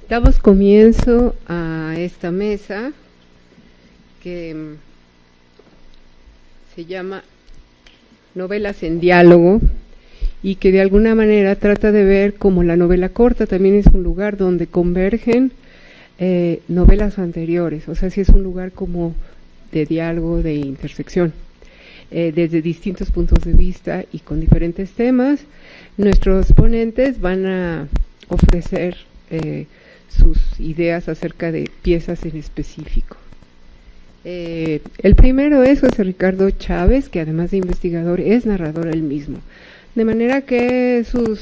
Damos comienzo a esta mesa que se llama Novelas en Diálogo y que de alguna manera trata de ver como la novela corta también es un lugar donde convergen novelas anteriores, o sea, sí es un lugar como de diálogo, de intersección, desde distintos puntos de vista y con diferentes temas. Nuestros ponentes van a ofrecer sus ideas acerca de piezas en específico. El primero es José Ricardo Chávez, que además de investigador es narrador él mismo, de manera que sus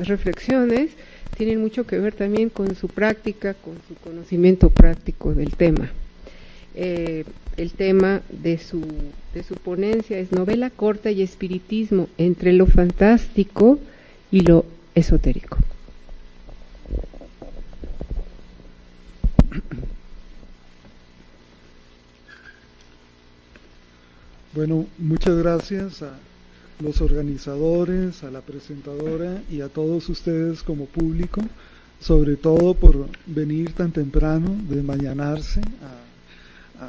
reflexiones tienen mucho que ver también con su práctica, con su conocimiento práctico del tema. El tema de su ponencia es novela corta y espiritismo entre lo fantástico y lo esotérico. Bueno, muchas gracias a los organizadores, a la presentadora y a todos ustedes como público, sobre todo por venir tan temprano, desmañanarse a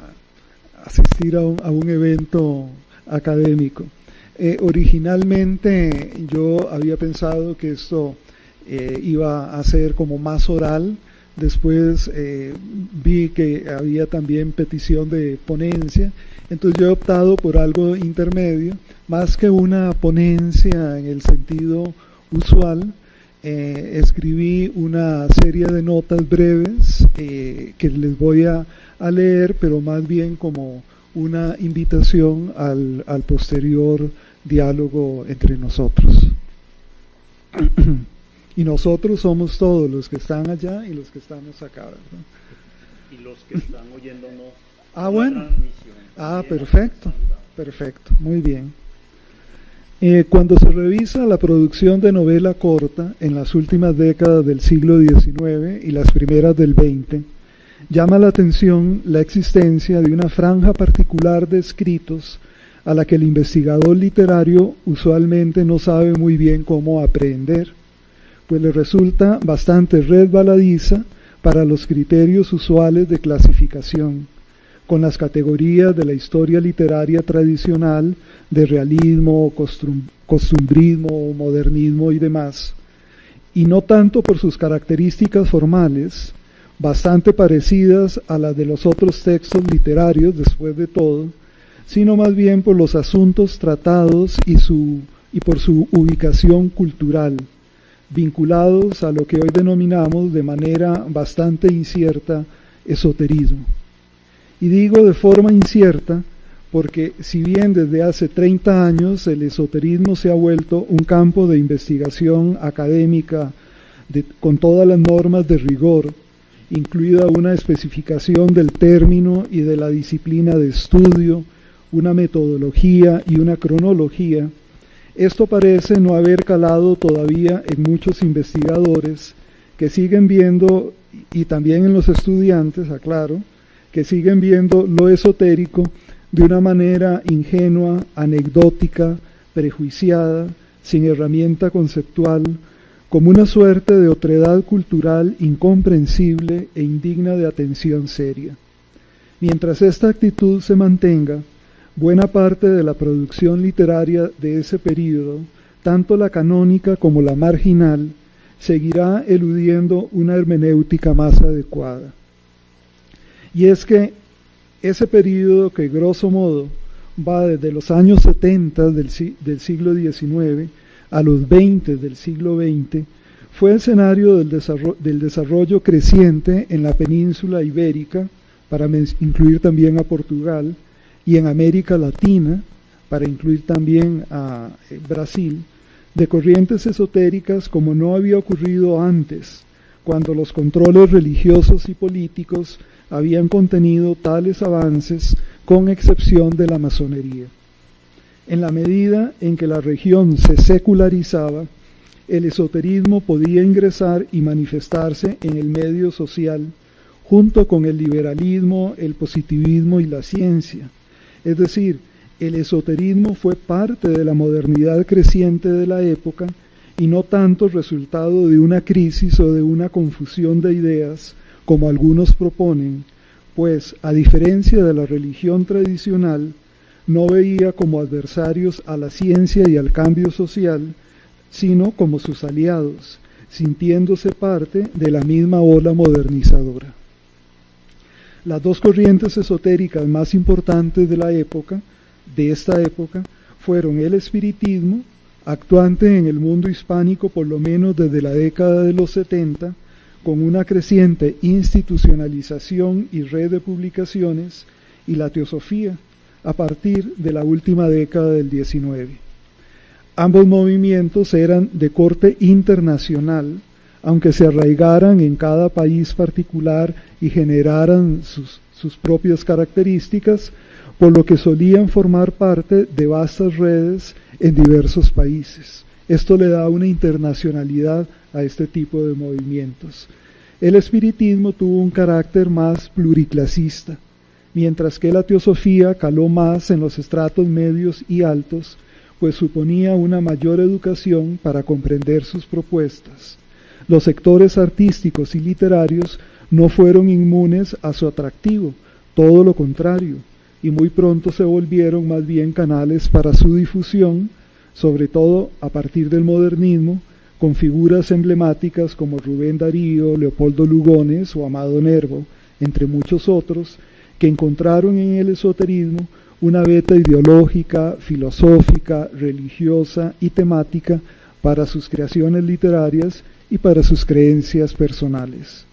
asistir a un evento académico. Originalmente yo había pensado que esto iba a ser como más oral. Después vi que había también petición de ponencia, entonces yo he optado por algo intermedio, más que una ponencia en el sentido usual. Escribí una serie de notas breves que les voy a leer, pero más bien como una invitación al posterior diálogo entre nosotros. Y nosotros somos todos los que están allá y los que estamos acá, ¿verdad? Y los que están oyéndonos. Bueno. Perfecto, muy bien. Cuando se revisa la producción de novela corta en las últimas décadas del siglo XIX y las primeras del XX, llama la atención la existencia de una franja particular de escritos a la que el investigador literario usualmente no sabe muy bien cómo aprehender, pues le resulta bastante resbaladiza para los criterios usuales de clasificación, con las categorías de la historia literaria tradicional, de realismo, costumbrismo, modernismo y demás, y no tanto por sus características formales, bastante parecidas a las de los otros textos literarios después de todo, sino más bien por los asuntos tratados y por su ubicación cultural, vinculados a lo que hoy denominamos de manera bastante incierta esoterismo. Y digo de forma incierta porque si bien desde hace 30 años el esoterismo se ha vuelto un campo de investigación académica con todas las normas de rigor, incluida una especificación del término y de la disciplina de estudio, una metodología y una cronología, esto parece no haber calado todavía en muchos investigadores que siguen viendo, y también en los estudiantes, aclaro, que siguen viendo lo esotérico de una manera ingenua, anecdótica, prejuiciada, sin herramienta conceptual, como una suerte de otredad cultural incomprensible e indigna de atención seria. Mientras esta actitud se mantenga, buena parte de la producción literaria de ese período, tanto la canónica como la marginal, seguirá eludiendo una hermenéutica más adecuada. Y es que ese período, que grosso modo va desde los años 70 del siglo XIX a los 20 del siglo XX, fue escenario del desarrollo creciente en la península ibérica, para incluir también a Portugal, y en América Latina, para incluir también a Brasil, de corrientes esotéricas como no había ocurrido antes, cuando los controles religiosos y políticos habían contenido tales avances, con excepción de la masonería. En la medida en que la región se secularizaba, el esoterismo podía ingresar y manifestarse en el medio social, junto con el liberalismo, el positivismo y la ciencia. Es decir, el esoterismo fue parte de la modernidad creciente de la época y no tanto resultado de una crisis o de una confusión de ideas, como algunos proponen, pues, a diferencia de la religión tradicional, no veía como adversarios a la ciencia y al cambio social, sino como sus aliados, sintiéndose parte de la misma ola modernizadora. Las dos corrientes esotéricas más importantes de esta época, fueron el espiritismo, actuante en el mundo hispánico por lo menos desde la década de los 70, con una creciente institucionalización y red de publicaciones, y la teosofía, a partir de la última década del 19. Ambos movimientos eran de corte internacional, aunque se arraigaran en cada país particular y generaran sus propias características, por lo que solían formar parte de vastas redes en diversos países. Esto le da una internacionalidad a este tipo de movimientos. El espiritismo tuvo un carácter más pluriclasista, mientras que la teosofía caló más en los estratos medios y altos, pues suponía una mayor educación para comprender sus propuestas. Los sectores artísticos y literarios no fueron inmunes a su atractivo, todo lo contrario, y muy pronto se volvieron más bien canales para su difusión, sobre todo a partir del modernismo, con figuras emblemáticas como Rubén Darío, Leopoldo Lugones o Amado Nervo, entre muchos otros, que encontraron en el esoterismo una beta ideológica, filosófica, religiosa y temática para sus creaciones literarias y para sus creencias personales.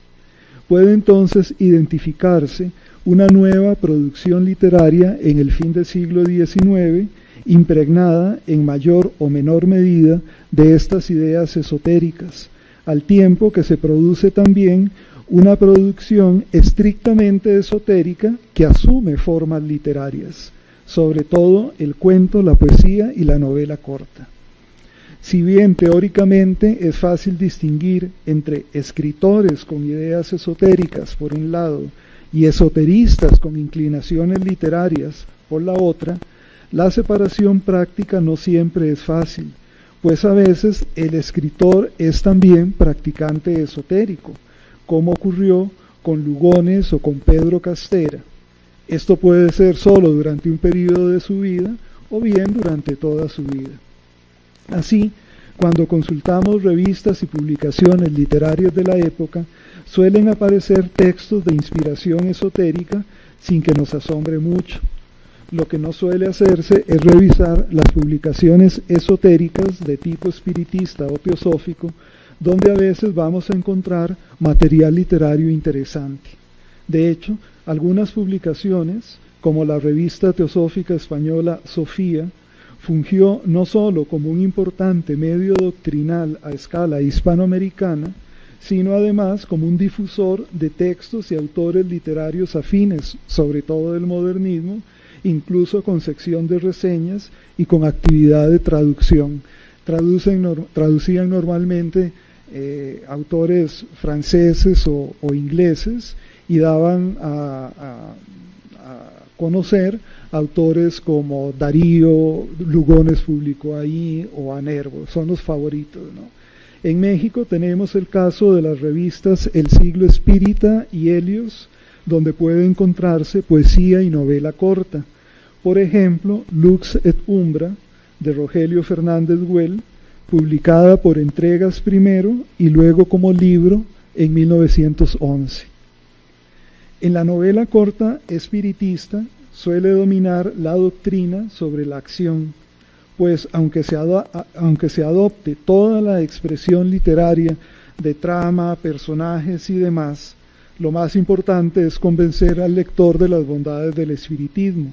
Puede entonces identificarse una nueva producción literaria en el fin del siglo XIX, impregnada en mayor o menor medida de estas ideas esotéricas, al tiempo que se produce también una producción estrictamente esotérica que asume formas literarias, sobre todo el cuento, la poesía y la novela corta. Si bien teóricamente es fácil distinguir entre escritores con ideas esotéricas por un lado y esoteristas con inclinaciones literarias por la otra, la separación práctica no siempre es fácil, pues a veces el escritor es también practicante esotérico, como ocurrió con Lugones o con Pedro Castera. Esto puede ser solo durante un periodo de su vida o bien durante toda su vida. Así, cuando consultamos revistas y publicaciones literarias de la época, suelen aparecer textos de inspiración esotérica sin que nos asombre mucho. Lo que no suele hacerse es revisar las publicaciones esotéricas de tipo espiritista o teosófico, donde a veces vamos a encontrar material literario interesante. De hecho, algunas publicaciones, como la revista teosófica española Sofía, fungió no solo como un importante medio doctrinal a escala hispanoamericana, sino además como un difusor de textos y autores literarios afines, sobre todo del modernismo, incluso con sección de reseñas y con actividad de traducción. Traducían normalmente autores franceses o ingleses y daban a conocer autores como Darío, Lugones publicó ahí, o a Nervo, son los favoritos, ¿no? En México tenemos el caso de las revistas El Siglo Espírita y Helios, donde puede encontrarse poesía y novela corta. Por ejemplo, Lux et Umbra, de Rogelio Fernández Güell, publicada por Entregas primero y luego como libro en 1911. En la novela corta espiritista suele dominar la doctrina sobre la acción, pues aunque se adopte toda la expresión literaria de trama, personajes y demás, lo más importante es convencer al lector de las bondades del espiritismo.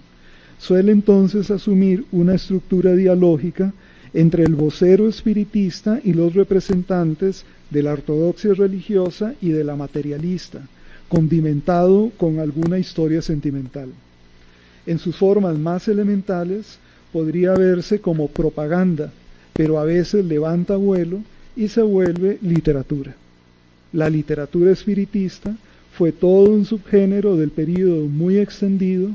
Suele entonces asumir una estructura dialógica entre el vocero espiritista y los representantes de la ortodoxia religiosa y de la materialista, condimentado con alguna historia sentimental. En sus formas más elementales podría verse como propaganda, pero a veces levanta vuelo y se vuelve literatura. La literatura espiritista fue todo un subgénero del período muy extendido,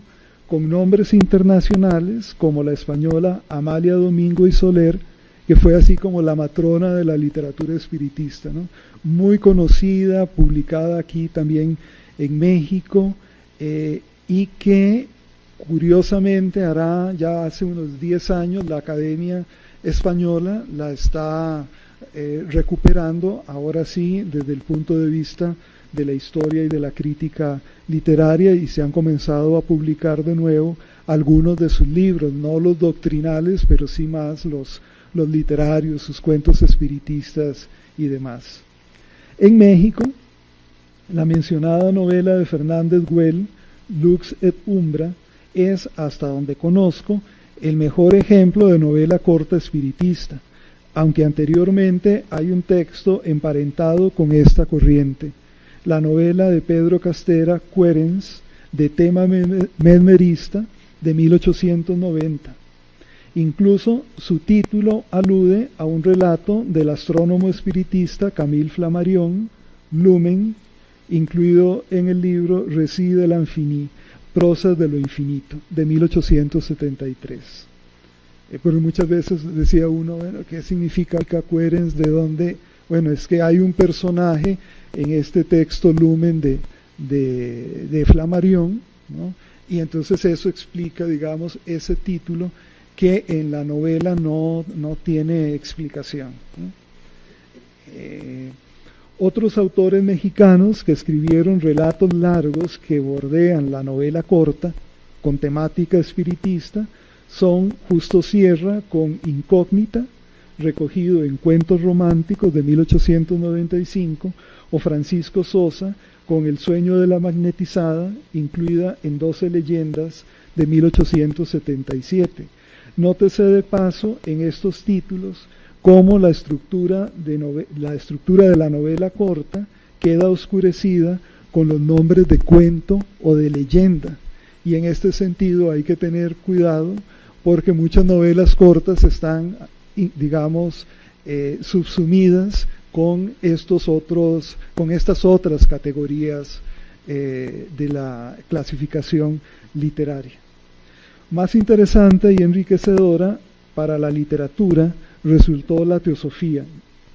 con nombres internacionales como la española Amalia Domingo y Soler, que fue así como la matrona de la literatura espiritista, ¿no? Muy conocida, publicada aquí también en México, y que curiosamente hará ya hace unos 10 años la Academia Española la está recuperando, ahora sí, desde el punto de vista de la historia y de la crítica literaria, y se han comenzado a publicar de nuevo algunos de sus libros, no los doctrinales, pero sí más los literarios, sus cuentos espiritistas y demás. En México, la mencionada novela de Fernández Güell, Lux et Umbra, es, hasta donde conozco, el mejor ejemplo de novela corta espiritista, aunque anteriormente hay un texto emparentado con esta corriente, la novela de Pedro Castera, Querens, de tema mesmerista, de 1890. Incluso su título alude a un relato del astrónomo espiritista Camille Flammarion, Lumen, incluido en el libro Récit de l'Infini, Prosas de lo Infinito, de 1873. Pero muchas veces decía uno, bueno, ¿qué significa Querens? ¿De dónde? Bueno, es que hay un personaje en este texto Lumen de Flammarion, ¿no? Y entonces eso explica, digamos, ese título que en la novela no tiene explicación, ¿no? Otros autores mexicanos que escribieron relatos largos que bordean la novela corta con temática espiritista son Justo Sierra con Incógnita, recogido en Cuentos Románticos de 1895, o Francisco Sosa con El sueño de la magnetizada, incluida en 12 leyendas de 1877. Nótese de paso en estos títulos cómo la estructura de la novela corta queda oscurecida con los nombres de cuento o de leyenda, y en este sentido hay que tener cuidado porque muchas novelas cortas están, digamos, subsumidas con estas otras categorías de la clasificación literaria. Más interesante y enriquecedora para la literatura resultó la teosofía,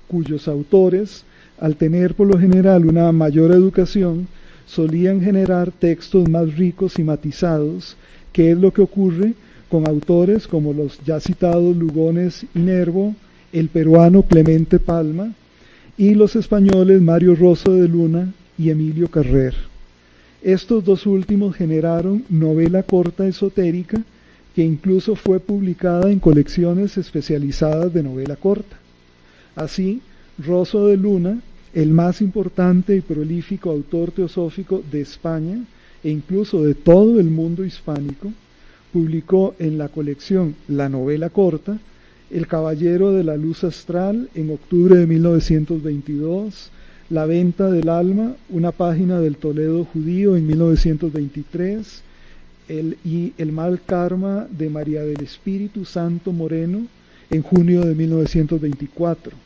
cuyos autores, al tener por lo general una mayor educación, solían generar textos más ricos y matizados, que es lo que ocurre con autores como los ya citados Lugones y Nervo, el peruano Clemente Palma, y los españoles Mario Rosso de Luna y Emilio Carrer. Estos dos últimos generaron novela corta esotérica que incluso fue publicada en colecciones especializadas de novela corta. Así, Rosso de Luna, el más importante y prolífico autor teosófico de España e incluso de todo el mundo hispánico, publicó en la colección La novela corta El caballero de la luz astral en octubre de 1922, La venta del alma, una página del Toledo judío en 1923, y El mal karma de María del Espíritu Santo Moreno en junio de 1924.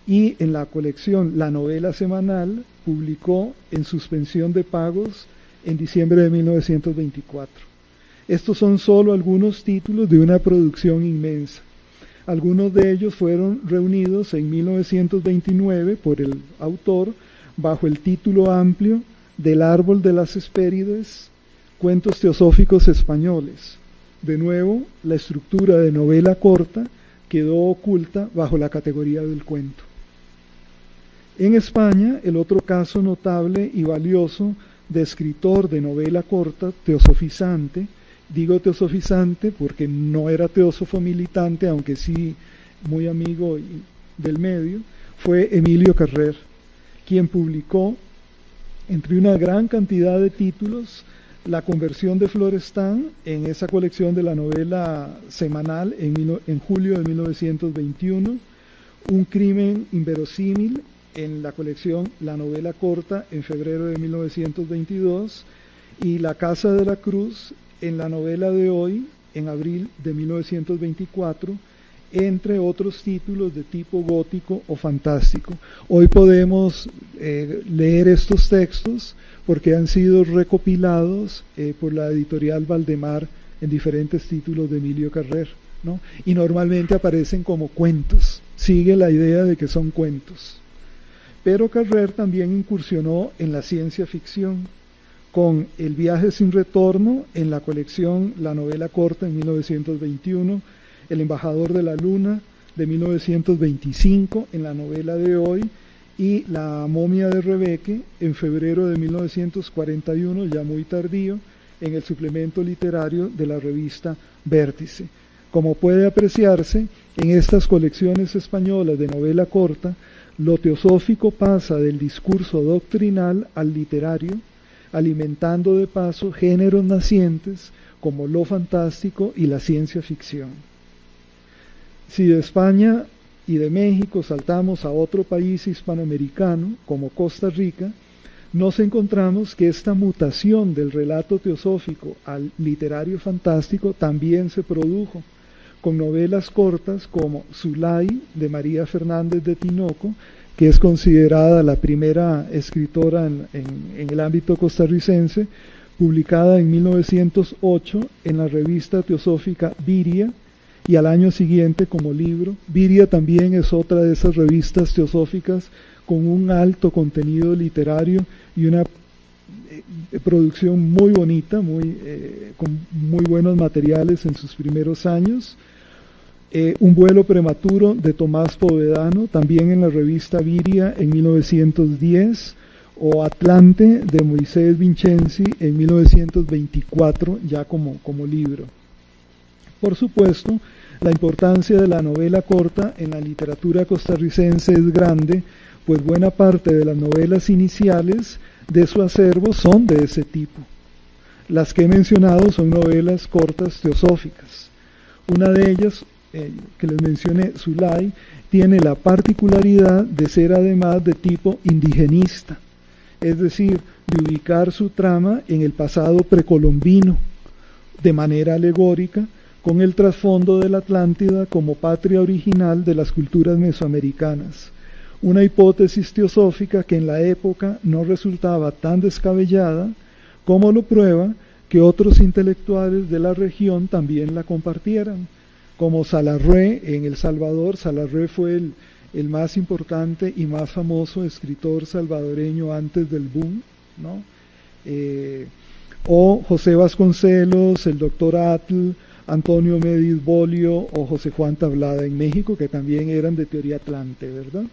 Y en la colección La novela semanal publicó En suspensión de pagos en diciembre de 1924. Estos son solo algunos títulos de una producción inmensa. Algunos de ellos fueron reunidos en 1929 por el autor bajo el título amplio Del árbol de las Hespérides, Cuentos teosóficos españoles. De nuevo, la estructura de novela corta quedó oculta bajo la categoría del cuento. En España, el otro caso notable y valioso de escritor de novela corta teosofizante, digo teosofizante porque no era teósofo militante, aunque sí muy amigo del medio, fue Emilio Carrer, quien publicó, entre una gran cantidad de títulos, La conversión de Florestan en esa colección de la novela semanal en julio de 1921, Un crimen inverosímil en la colección La novela corta en febrero de 1922, y La casa de la cruz en la novela de hoy en abril de 1924, entre otros títulos de tipo gótico o fantástico. Hoy podemos leer estos textos porque han sido recopilados por la editorial Valdemar en diferentes títulos de Emilio Carrer, ¿no? Y normalmente aparecen como cuentos, sigue la idea de que son cuentos. Pero Carrer también incursionó en la ciencia ficción, con El viaje sin retorno en la colección La novela corta en 1921, El embajador de la luna de 1925 en la novela de hoy, y La momia de Rebeque en febrero de 1941, ya muy tardío, en el suplemento literario de la revista Vértice. Como puede apreciarse, en estas colecciones españolas de novela corta, lo teosófico pasa del discurso doctrinal al literario, alimentando de paso géneros nacientes como lo fantástico y la ciencia ficción. Si de España y de México saltamos a otro país hispanoamericano, como Costa Rica, nos encontramos que esta mutación del relato teosófico al literario fantástico también se produjo, con novelas cortas como Zulay, de María Fernández de Tinoco, que es considerada la primera escritora en el ámbito costarricense, publicada en 1908 en la revista teosófica Viria, y al año siguiente como libro. Viria también es otra de esas revistas teosóficas con un alto contenido literario y una producción muy bonita, con muy buenos materiales en sus primeros años. Un vuelo prematuro de Tomás Povedano, también en la revista Viria en 1910, o Atlante de Moisés Vincenzi en 1924, ya como libro. Por supuesto, la importancia de la novela corta en la literatura costarricense es grande, pues buena parte de las novelas iniciales de su acervo son de ese tipo. Las que he mencionado son novelas cortas teosóficas. Una de ellas, que les mencioné, Zulay, tiene la particularidad de ser además de tipo indigenista, es decir, de ubicar su trama en el pasado precolombino, de manera alegórica, con el trasfondo de la Atlántida como patria original de las culturas mesoamericanas. Una hipótesis teosófica que en la época no resultaba tan descabellada, como lo prueba que otros intelectuales de la región también la compartieran, como Salarré en El Salvador. Salarré fue el más importante y más famoso escritor salvadoreño antes del boom, ¿no? O José Vasconcelos, el doctor Atl, Antonio Médiz Bolio o José Juan Tablada en México, que también eran de teoría atlante, ¿verdad?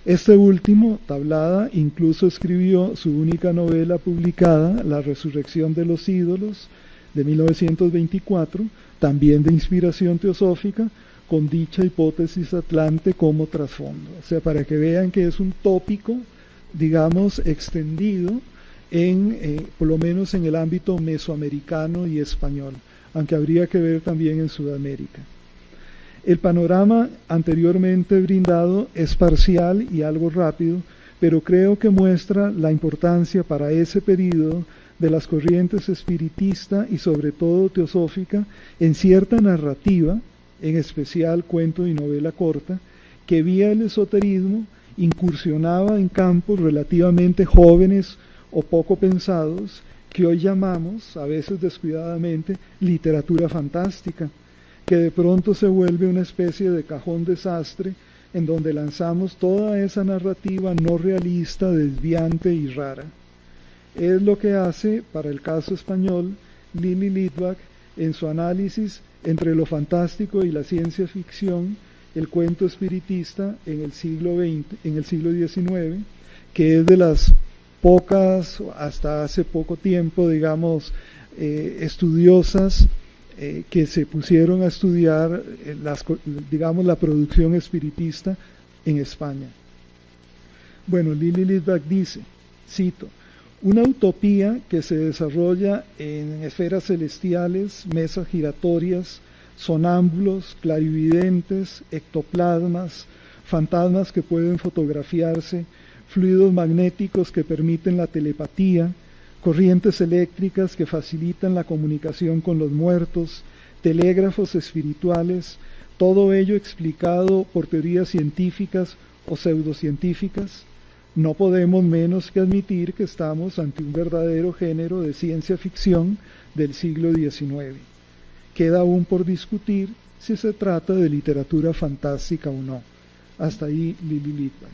Este último, Tablada, incluso escribió su única novela publicada, La resurrección de los ídolos, de 1924, también de inspiración teosófica, con dicha hipótesis atlante como trasfondo. O sea, para que vean que es un tópico, digamos, extendido por lo menos en el ámbito mesoamericano y español, aunque habría que ver también en Sudamérica. El panorama anteriormente brindado es parcial y algo rápido, pero creo que muestra la importancia para ese período de las corrientes espiritista y sobre todo teosófica en cierta narrativa, en especial cuento y novela corta, que vía el esoterismo incursionaba en campos relativamente jóvenes o poco pensados, que hoy llamamos, a veces descuidadamente, literatura fantástica, que de pronto se vuelve una especie de cajón desastre en donde lanzamos toda esa narrativa no realista, desviante y rara. Es lo que hace, para el caso español, Lili Litvak en su análisis entre lo fantástico y la ciencia ficción, el cuento espiritista en el siglo XIX, que es de las pocas, hasta hace poco tiempo, digamos, estudiosas que se pusieron a estudiar la producción espiritista en España. Bueno, Lili Litvak dice, cito, una utopía que se desarrolla en esferas celestiales, mesas giratorias, sonámbulos, clarividentes, ectoplasmas, fantasmas que pueden fotografiarse, fluidos magnéticos que permiten la telepatía, corrientes eléctricas que facilitan la comunicación con los muertos, telégrafos espirituales, todo ello explicado por teorías científicas o pseudocientíficas. No podemos menos que admitir que estamos ante un verdadero género de ciencia ficción del siglo XIX. Queda aún por discutir si se trata de literatura fantástica o no. Hasta ahí Lili Litvak.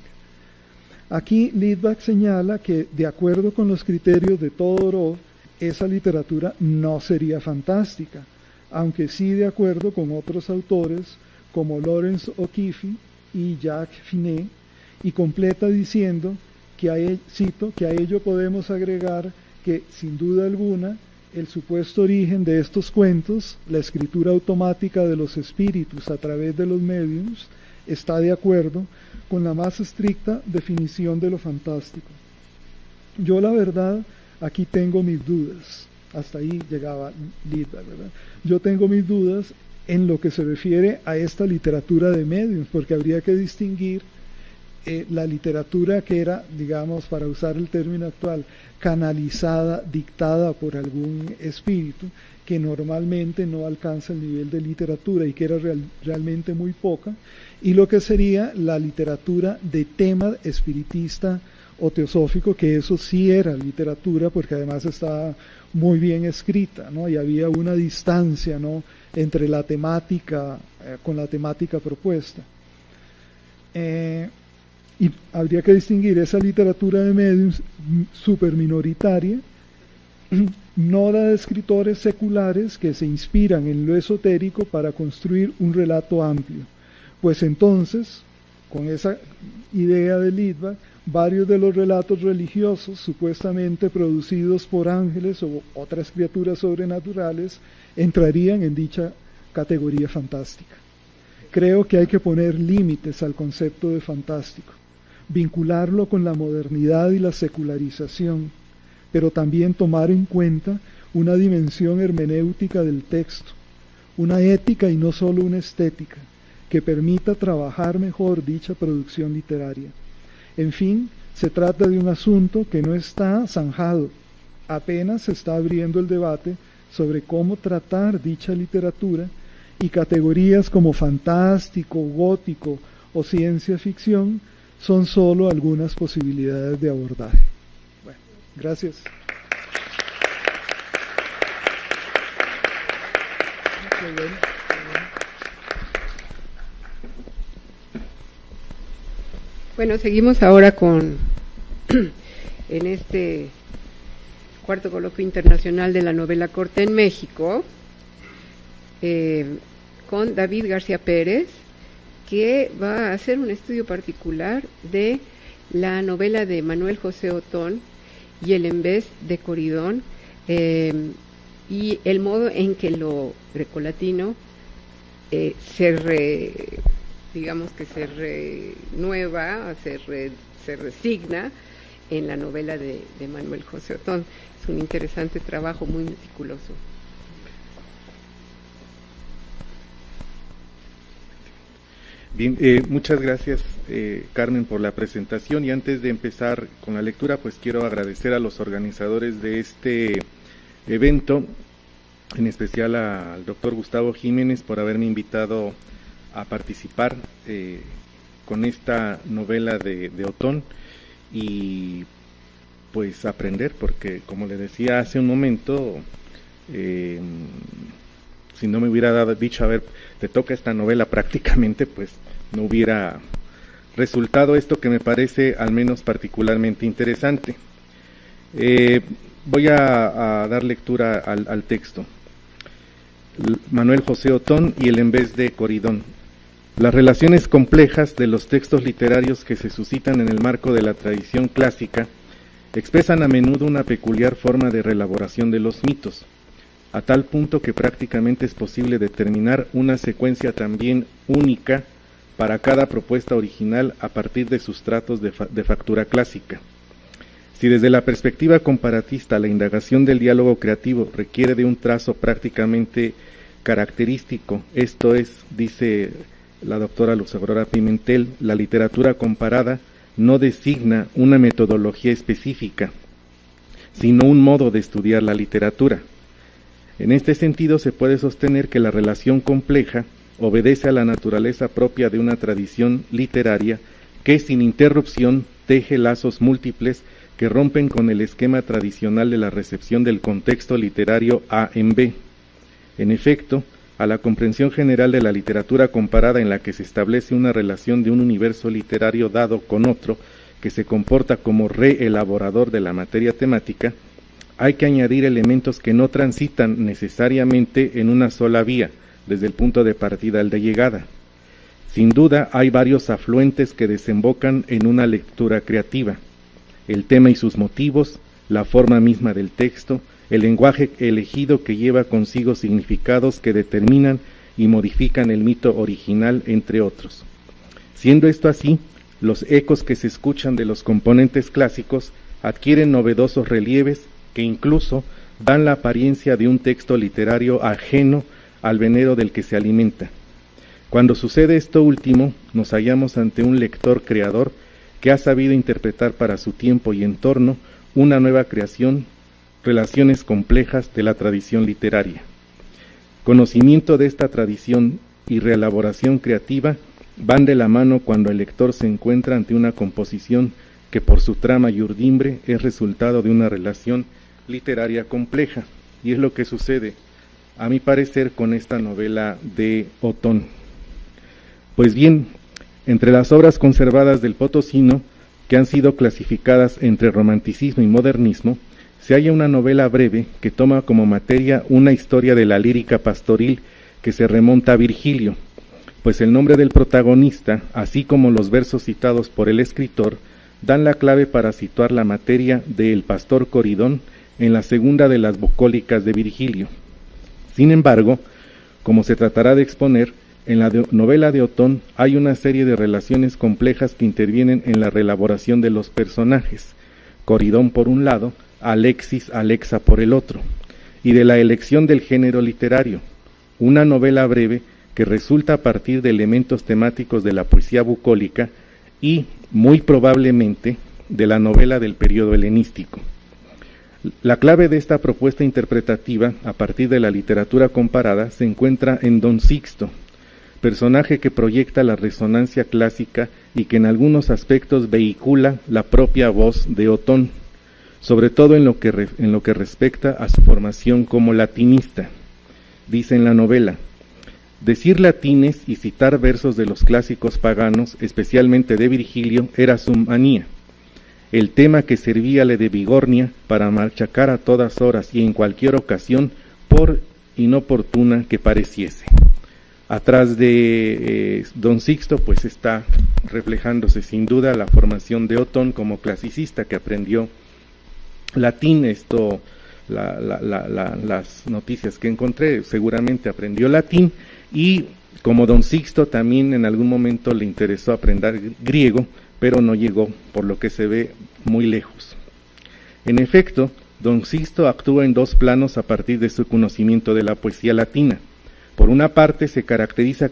Aquí Litvak señala que, de acuerdo con los criterios de Todorov, esa literatura no sería fantástica, aunque sí de acuerdo con otros autores como Lawrence O'Keefe y Jacques Finet, y completa diciendo que cito, que a ello podemos agregar que, sin duda alguna, el supuesto origen de estos cuentos, la escritura automática de los espíritus a través de los mediums, está de acuerdo con la más estricta definición de lo fantástico. Yo, la verdad, aquí tengo mis dudas. Hasta ahí llegaba Litvak, ¿verdad? Yo tengo mis dudas en lo que se refiere a esta literatura de mediums, porque habría que distinguir la literatura que era, digamos, para usar el término actual, canalizada, dictada por algún espíritu, que normalmente no alcanza el nivel de literatura y que era realmente muy poca, y lo que sería la literatura de tema espiritista o teosófico, que eso sí era literatura, porque además estaba muy bien escrita, ¿no? Y había una distancia, ¿no?, entre la temática, con la temática propuesta. Y habría que distinguir esa literatura de mediums súper minoritaria, no la de escritores seculares que se inspiran en lo esotérico para construir un relato amplio. Pues entonces, con esa idea de Litvak, varios de los relatos religiosos supuestamente producidos por ángeles o otras criaturas sobrenaturales entrarían en dicha categoría fantástica. Creo que hay que poner límites al concepto de fantástico, vincularlo con la modernidad y la secularización, pero también tomar en cuenta una dimensión hermenéutica del texto, una ética y no solo una estética, que permita trabajar mejor dicha producción literaria. En fin, se trata de un asunto que no está zanjado, apenas se está abriendo el debate sobre cómo tratar dicha literatura, y categorías como fantástico, gótico o ciencia ficción son solo algunas posibilidades de abordaje. Bueno, gracias. Bueno, seguimos ahora con en este cuarto coloquio internacional de la novela corta en México, con David García Pérez, que va a hacer un estudio particular de la novela de Manuel José Otón y El Embés de Coridón, y el modo en que lo grecolatino digamos que se renueva, se resigna en la novela de Manuel José Otón. Es un interesante trabajo, muy meticuloso. Bien, muchas gracias, Carmen, por la presentación, y antes de empezar con la lectura, pues quiero agradecer a los organizadores de este evento, en especial al doctor Gustavo Jiménez por haberme invitado a participar con esta novela de Otón y pues aprender, porque como le decía hace un momento, si no me hubiera dicho, a ver, te toca esta novela prácticamente, pues no hubiera resultado esto que me parece al menos particularmente interesante. Voy a dar lectura al texto. Manuel José Otón y El Embés de Coridón. Las relaciones complejas de los textos literarios que se suscitan en el marco de la tradición clásica expresan a menudo una peculiar forma de reelaboración de los mitos, a tal punto que prácticamente es posible determinar una secuencia también única para cada propuesta original a partir de sustratos de factura clásica. Si desde la perspectiva comparatista la indagación del diálogo creativo requiere de un trazo prácticamente característico, esto es, dice la doctora Luz Aurora Pimentel, la literatura comparada no designa una metodología específica, sino un modo de estudiar la literatura. En este sentido, se puede sostener que la relación compleja obedece a la naturaleza propia de una tradición literaria que, sin interrupción, teje lazos múltiples que rompen con el esquema tradicional de la recepción del contexto literario A en B. En efecto, a la comprensión general de la literatura comparada en la que se establece una relación de un universo literario dado con otro que se comporta como reelaborador de la materia temática, hay que añadir elementos que no transitan necesariamente en una sola vía, desde el punto de partida al de llegada. Sin duda, hay varios afluentes que desembocan en una lectura creativa: el tema y sus motivos, la forma misma del texto, el lenguaje elegido que lleva consigo significados que determinan y modifican el mito original, entre otros. Siendo esto así, los ecos que se escuchan de los componentes clásicos adquieren novedosos relieves que incluso dan la apariencia de un texto literario ajeno al venero del que se alimenta. Cuando sucede esto último, nos hallamos ante un lector creador que ha sabido interpretar para su tiempo y entorno una nueva creación, relaciones complejas de la tradición literaria. Conocimiento de esta tradición y reelaboración creativa van de la mano cuando el lector se encuentra ante una composición que por su trama y urdimbre es resultado de una relación literaria compleja, y es lo que sucede, a mi parecer, con esta novela de Otón. Pues bien, entre las obras conservadas del potosino, que han sido clasificadas entre romanticismo y modernismo, se halla una novela breve que toma como materia una historia de la lírica pastoril que se remonta a Virgilio, pues el nombre del protagonista, así como los versos citados por el escritor, dan la clave para situar la materia de El pastor Coridón en la segunda de las bucólicas de Virgilio. Sin embargo, como se tratará de exponer, en la novela de Otón hay una serie de relaciones complejas que intervienen en la reelaboración de los personajes, Coridón por un lado, Alexis, Alexa por el otro, y de la elección del género literario, una novela breve que resulta a partir de elementos temáticos de la poesía bucólica y, muy probablemente, de la novela del periodo helenístico. La clave de esta propuesta interpretativa, a partir de la literatura comparada, se encuentra en Don Sixto, personaje que proyecta la resonancia clásica y que en algunos aspectos vehicula la propia voz de Otón, sobre todo en lo que respecta a su formación como latinista. Dice en la novela: decir latines y citar versos de los clásicos paganos, especialmente de Virgilio, era su manía. El tema que servíale de vigornia para machacar a todas horas y en cualquier ocasión, por inoportuna que pareciese. Atrás de Don Sixto, pues está reflejándose sin duda la formación de Otón como clasicista que aprendió latín. Las noticias que encontré, seguramente aprendió latín, y como Don Sixto también en algún momento le interesó aprender griego, pero no llegó, por lo que se ve, muy lejos. En efecto, Don Sixto actúa en dos planos a partir de su conocimiento de la poesía latina. Por una parte, se caracteriza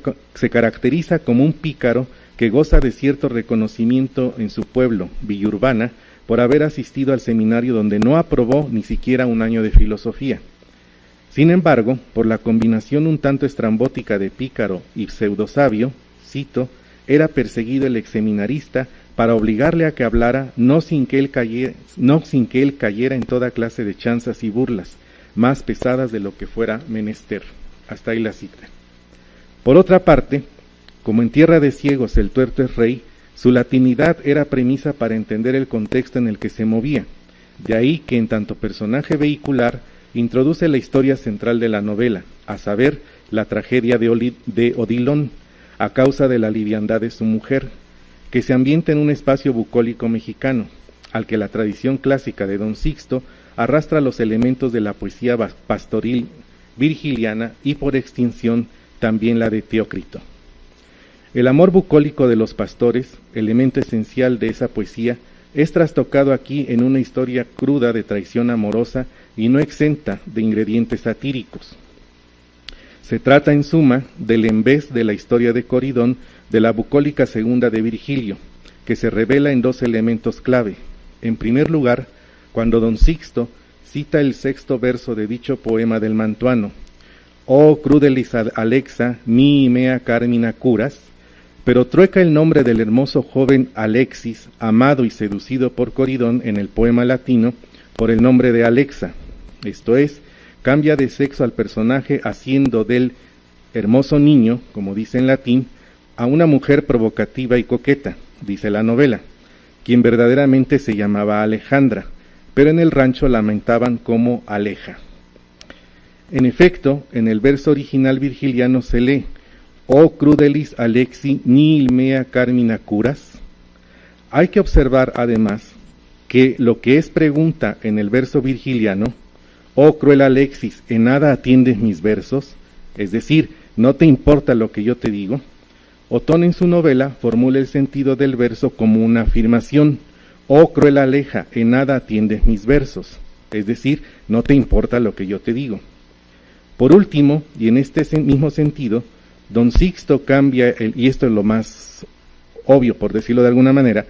como un pícaro que goza de cierto reconocimiento en su pueblo, Villaurbana, por haber asistido al seminario donde no aprobó ni siquiera un año de filosofía. Sin embargo, por la combinación un tanto estrambótica de pícaro y pseudosabio, cito, era perseguido el exseminarista para obligarle a que hablara, no sin que él cayera en toda clase de chanzas y burlas, más pesadas de lo que fuera menester. Hasta ahí la cita. Por otra parte, como en tierra de ciegos el tuerto es rey, su latinidad era premisa para entender el contexto en el que se movía. De ahí que en tanto personaje vehicular introduce la historia central de la novela, a saber, la tragedia de Odilon, a causa de la liviandad de su mujer, que se ambienta en un espacio bucólico mexicano, al que la tradición clásica de Don Sixto arrastra los elementos de la poesía pastoril virgiliana y por extinción también la de Teócrito. El amor bucólico de los pastores, elemento esencial de esa poesía, es trastocado aquí en una historia cruda de traición amorosa y no exenta de ingredientes satíricos. Se trata en suma del embés de la historia de Coridón de la bucólica segunda de Virgilio, que se revela en dos elementos clave. En primer lugar, cuando Don Sixto cita el sexto verso de dicho poema del mantuano: «Oh crudelis Alexa, mi mea carmina curas», pero trueca el nombre del hermoso joven Alexis, amado y seducido por Coridón en el poema latino, por el nombre de Alexa. Esto es, cambia de sexo al personaje haciendo del hermoso niño, como dice en latín, a una mujer provocativa y coqueta, dice la novela, quien verdaderamente se llamaba Alejandra, pero en el rancho la lamentaban como Aleja. En efecto, en el verso original virgiliano se lee, «O crudelis Alexi nihil mea carmina curas». Hay que observar además que lo que es pregunta en el verso virgiliano, «Oh cruel Alexis, ¿en nada atiendes mis versos?», es decir, ¿no te importa lo que yo te digo?, Otón en su novela formula el sentido del verso como una afirmación, «Oh cruel Aleja, en nada atiendes mis versos», es decir, no te importa lo que yo te digo. Por último, y en este mismo sentido, don Sixto cambia, y esto es lo más obvio por decirlo de alguna manera,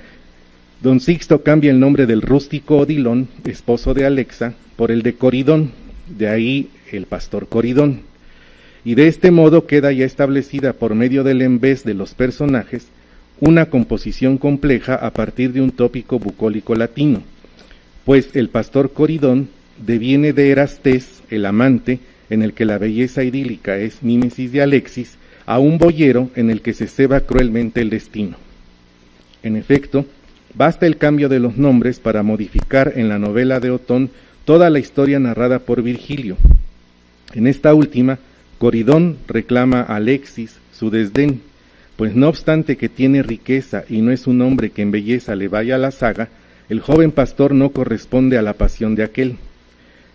don Sixto cambia el nombre del rústico Odilón, esposo de Alexa, por el de Coridón, de ahí el pastor Coridón. Y de este modo queda ya establecida por medio del embés de los personajes una composición compleja a partir de un tópico bucólico latino, pues el pastor Coridón deviene de Erastés, el amante, en el que la belleza idílica es mímesis de Alexis, a un boyero en el que se ceba cruelmente el destino. En efecto, basta el cambio de los nombres para modificar en la novela de Otón toda la historia narrada por Virgilio. En esta última, Coridón reclama a Alexis su desdén, pues no obstante que tiene riqueza y no es un hombre que en belleza le vaya a la zaga, el joven pastor no corresponde a la pasión de aquel.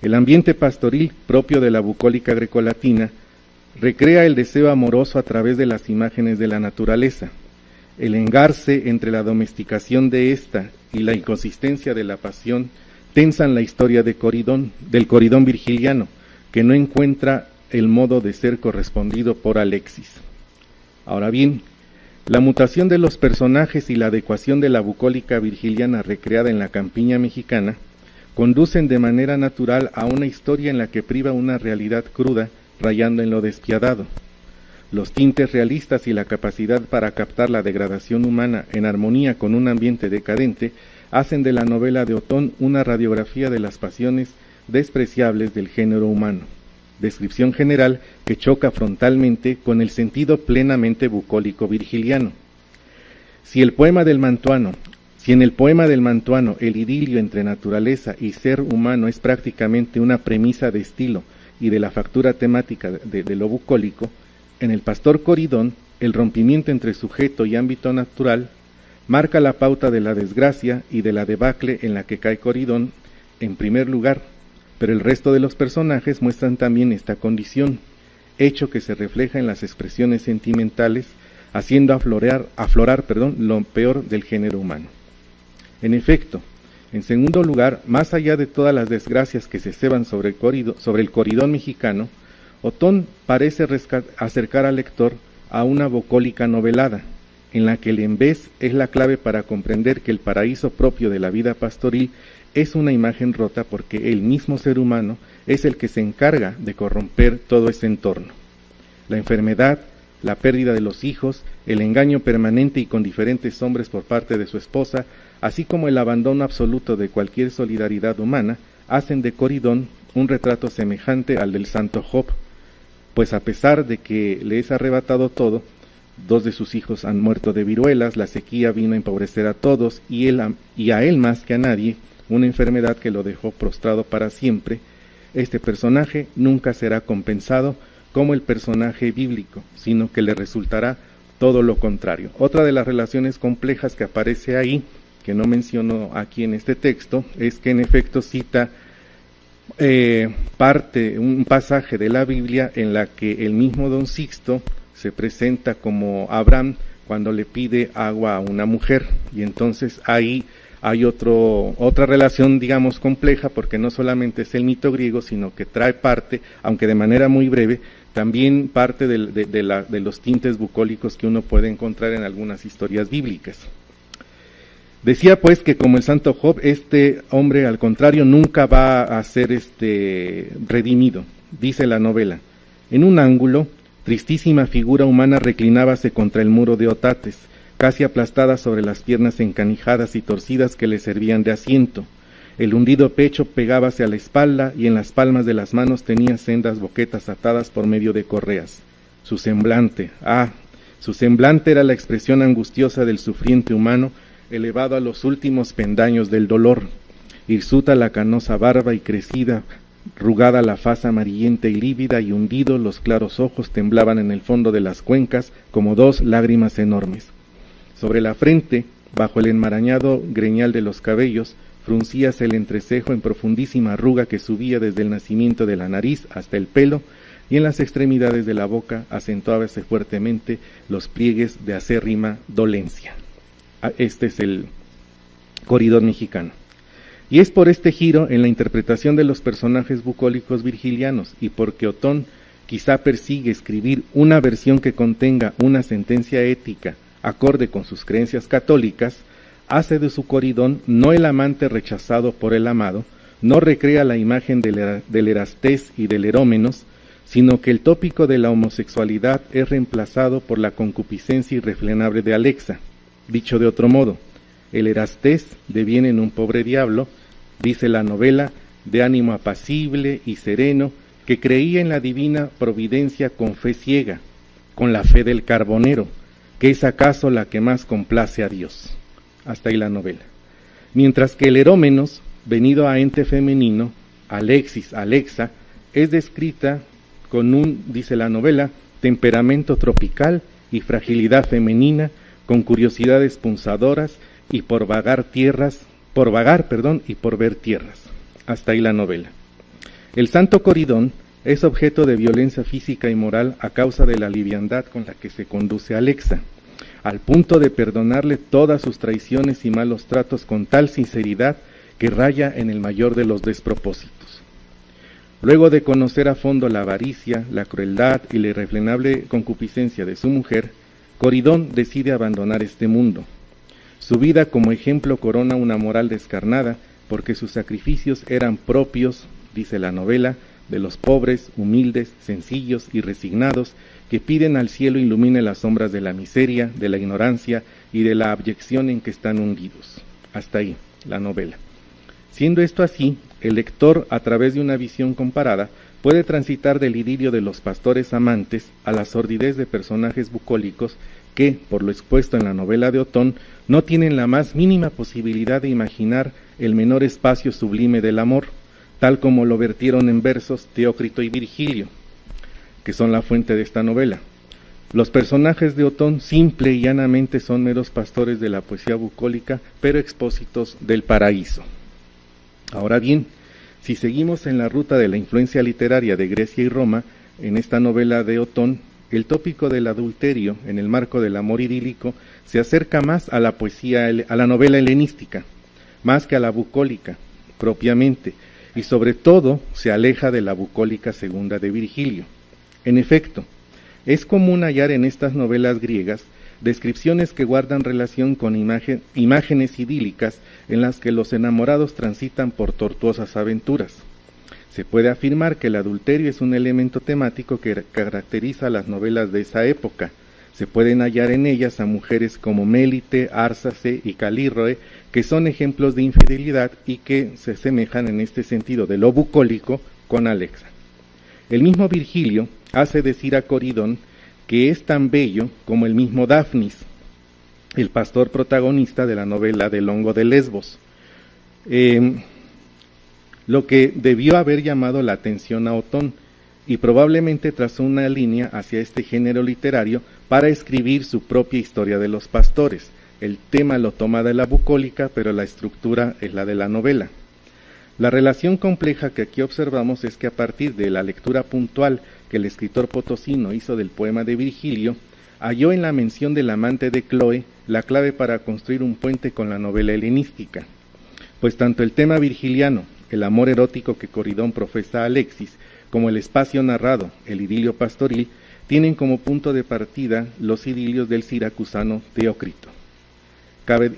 El ambiente pastoril propio de la bucólica grecolatina recrea el deseo amoroso a través de las imágenes de la naturaleza. El engarce entre la domesticación de ésta y la inconsistencia de la pasión tensan la historia de Coridón, del Coridón virgiliano, que no encuentra el modo de ser correspondido por Alexis. Ahora bien, la mutación de los personajes y la adecuación de la bucólica virgiliana recreada en la campiña mexicana conducen de manera natural a una historia en la que priva una realidad cruda, rayando en lo despiadado. Los tintes realistas y la capacidad para captar la degradación humana en armonía con un ambiente decadente hacen de la novela de Otón una radiografía de las pasiones despreciables del género humano, descripción general que choca frontalmente con el sentido plenamente bucólico virgiliano. Si en el poema del Mantuano el idilio entre naturaleza y ser humano es prácticamente una premisa de estilo y de la factura temática de lo bucólico, en el pastor Coridón, el rompimiento entre sujeto y ámbito natural marca la pauta de la desgracia y de la debacle en la que cae Coridón en primer lugar, pero el resto de los personajes muestran también esta condición, hecho que se refleja en las expresiones sentimentales, haciendo aflorar lo peor del género humano. En efecto, en segundo lugar, más allá de todas las desgracias que se ceban sobre el Coridón mexicano, Otón parece acercar al lector a una bucólica novelada, en la que el embés es la clave para comprender que el paraíso propio de la vida pastoril es una imagen rota porque el mismo ser humano es el que se encarga de corromper todo ese entorno. La enfermedad, la pérdida de los hijos, el engaño permanente y con diferentes hombres por parte de su esposa, así como el abandono absoluto de cualquier solidaridad humana, hacen de Coridón un retrato semejante al del santo Job, pues a pesar de que le es arrebatado todo, 2 de sus hijos han muerto de viruelas, la sequía vino a empobrecer a todos y a él más que a nadie, una enfermedad que lo dejó prostrado para siempre, este personaje nunca será compensado como el personaje bíblico, sino que le resultará todo lo contrario. Otra de las relaciones complejas que aparece ahí, que no menciono aquí en este texto, es que en efecto cita un pasaje de la Biblia en la que el mismo don Sixto se presenta como Abraham cuando le pide agua a una mujer, y entonces ahí hay otra relación, digamos, compleja, porque no solamente es el mito griego, sino que trae parte, aunque de manera muy breve, también parte de los tintes bucólicos que uno puede encontrar en algunas historias bíblicas. Decía pues que como el santo Job, este hombre al contrario nunca va a ser redimido, dice la novela. En un ángulo, tristísima figura humana reclinábase contra el muro de Otates, casi aplastada sobre las piernas encanijadas y torcidas que le servían de asiento. El hundido pecho pegábase a la espalda y en las palmas de las manos tenía sendas boquetas atadas por medio de correas. su semblante. Su semblante era la expresión angustiosa del sufriente humano, elevado a los últimos pendaños del dolor. Hirsuta la canosa barba y crecida, rugada la faz amarillenta y lívida, y hundidos los claros ojos temblaban en el fondo de las cuencas como dos lágrimas enormes. Sobre la frente, bajo el enmarañado greñal de los cabellos, fruncíase el entrecejo en profundísima arruga que subía desde el nacimiento de la nariz hasta el pelo, y en las extremidades de la boca acentuábase fuertemente los pliegues de acérrima dolencia. Este es el Coridón mexicano. Y es por este giro en la interpretación de los personajes bucólicos virgilianos, y porque Otón quizá persigue escribir una versión que contenga una sentencia ética acorde con sus creencias católicas, hace de su Coridón no el amante rechazado por el amado, no recrea la imagen del Erastés y del Erómenos, sino que el tópico de la homosexualidad es reemplazado por la concupiscencia irrefrenable de Alexa. Dicho de otro modo, el Erastés deviene en un pobre diablo, dice la novela, de ánimo apacible y sereno, que creía en la divina providencia con fe ciega, con la fe del carbonero, que es acaso la que más complace a Dios. Hasta ahí la novela. Mientras que el Erómenos, venido a ente femenino, Alexis, Alexa, es descrita con un, dice la novela, temperamento tropical y fragilidad femenina, con curiosidades punzadoras y por vagar y por ver tierras. Hasta ahí la novela. El Santo Coridón es objeto de violencia física y moral a causa de la liviandad con la que se conduce a Alexa, al punto de perdonarle todas sus traiciones y malos tratos con tal sinceridad que raya en el mayor de los despropósitos. Luego de conocer a fondo la avaricia, la crueldad y la irrefrenable concupiscencia de su mujer, Coridón decide abandonar este mundo. Su vida como ejemplo corona una moral descarnada, porque sus sacrificios eran propios, dice la novela, de los pobres, humildes, sencillos y resignados, que piden al cielo ilumine las sombras de la miseria, de la ignorancia y de la abyección en que están hundidos. Hasta ahí, la novela. Siendo esto así, el lector, a través de una visión comparada, puede transitar del idilio de los pastores amantes a la sordidez de personajes bucólicos que, por lo expuesto en la novela de Otón, no tienen la más mínima posibilidad de imaginar el menor espacio sublime del amor, tal como lo vertieron en versos Teócrito y Virgilio, que son la fuente de esta novela. Los personajes de Otón simple y llanamente son meros pastores de la poesía bucólica, pero expósitos del paraíso. Ahora bien, si seguimos en la ruta de la influencia literaria de Grecia y Roma, en esta novela de Otón, el tópico del adulterio en el marco del amor idílico se acerca más a la poesía, a la novela helenística, más que a la bucólica propiamente, y sobre todo se aleja de la bucólica segunda de Virgilio. En efecto, es común hallar en estas novelas griegas descripciones que guardan relación con imágenes idílicas en las que los enamorados transitan por tortuosas aventuras. Se puede afirmar que el adulterio es un elemento temático que caracteriza a las novelas de esa época. Se pueden hallar en ellas a mujeres como Mélite, Ársace y Calírroe, que son ejemplos de infidelidad y que se asemejan en este sentido de lo bucólico con Alexa. El mismo Virgilio hace decir a Coridón que es tan bello como el mismo Dafnis, el pastor protagonista de la novela del Hongo de Lesbos, lo que debió haber llamado la atención a Otón, y probablemente trazó una línea hacia este género literario para escribir su propia historia de los pastores. El tema lo toma de la bucólica, pero la estructura es la de la novela. La relación compleja que aquí observamos es que a partir de la lectura puntual que el escritor potosino hizo del poema de Virgilio, halló en la mención del amante de Cloe la clave para construir un puente con la novela helenística, pues tanto el tema virgiliano, el amor erótico que Coridón profesa a Alexis, como el espacio narrado, el idilio pastoril, tienen como punto de partida los idilios del siracusano Teócrito.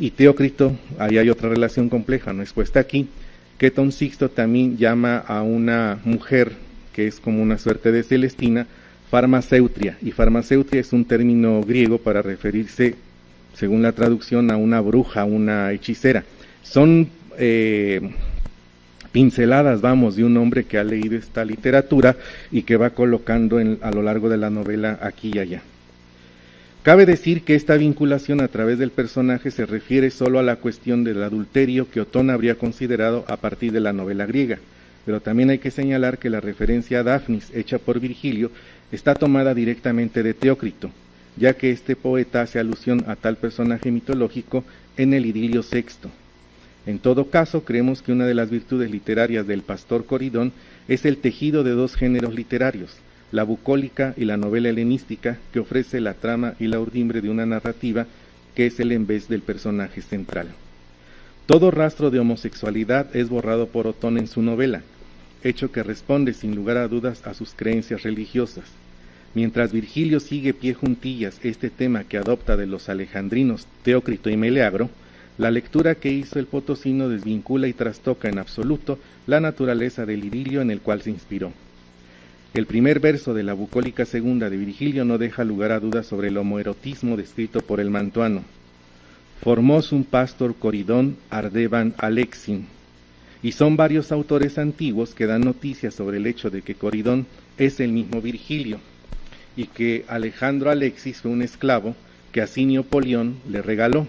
Y Teócrito, ahí hay otra relación compleja, no expuesta aquí, que Don Sixto también llama a una mujer que es como una suerte de Celestina, farmaceutria, y farmaceutria es un término griego para referirse, según la traducción, a una bruja, una hechicera. Son pinceladas, vamos, de un hombre que ha leído esta literatura y que va colocando a lo largo de la novela aquí y allá. Cabe decir que esta vinculación a través del personaje se refiere solo a la cuestión del adulterio que Otón habría considerado a partir de la novela griega, pero también hay que señalar que la referencia a Dafnis hecha por Virgilio está tomada directamente de Teócrito, ya que este poeta hace alusión a tal personaje mitológico en el Idilio VI. En todo caso, creemos que una de las virtudes literarias del pastor Coridón es el tejido de dos géneros literarios, la bucólica y la novela helenística, que ofrece la trama y la urdimbre de una narrativa que es el embés del personaje central. Todo rastro de homosexualidad es borrado por Otón en su novela, hecho que responde sin lugar a dudas a sus creencias religiosas. Mientras Virgilio sigue pie juntillas este tema que adopta de los alejandrinos Teócrito y Meleagro, la lectura que hizo el potosino desvincula y trastoca en absoluto la naturaleza del idilio en el cual se inspiró. El primer verso de la bucólica segunda de Virgilio no deja lugar a dudas sobre el homoerotismo descrito por el mantuano. Formosum pastor Coridón ardeban Alexin. Y son varios autores antiguos que dan noticias sobre el hecho de que Coridón es el mismo Virgilio, y que Alejandro Alexis fue un esclavo que Asinio Polión le regaló.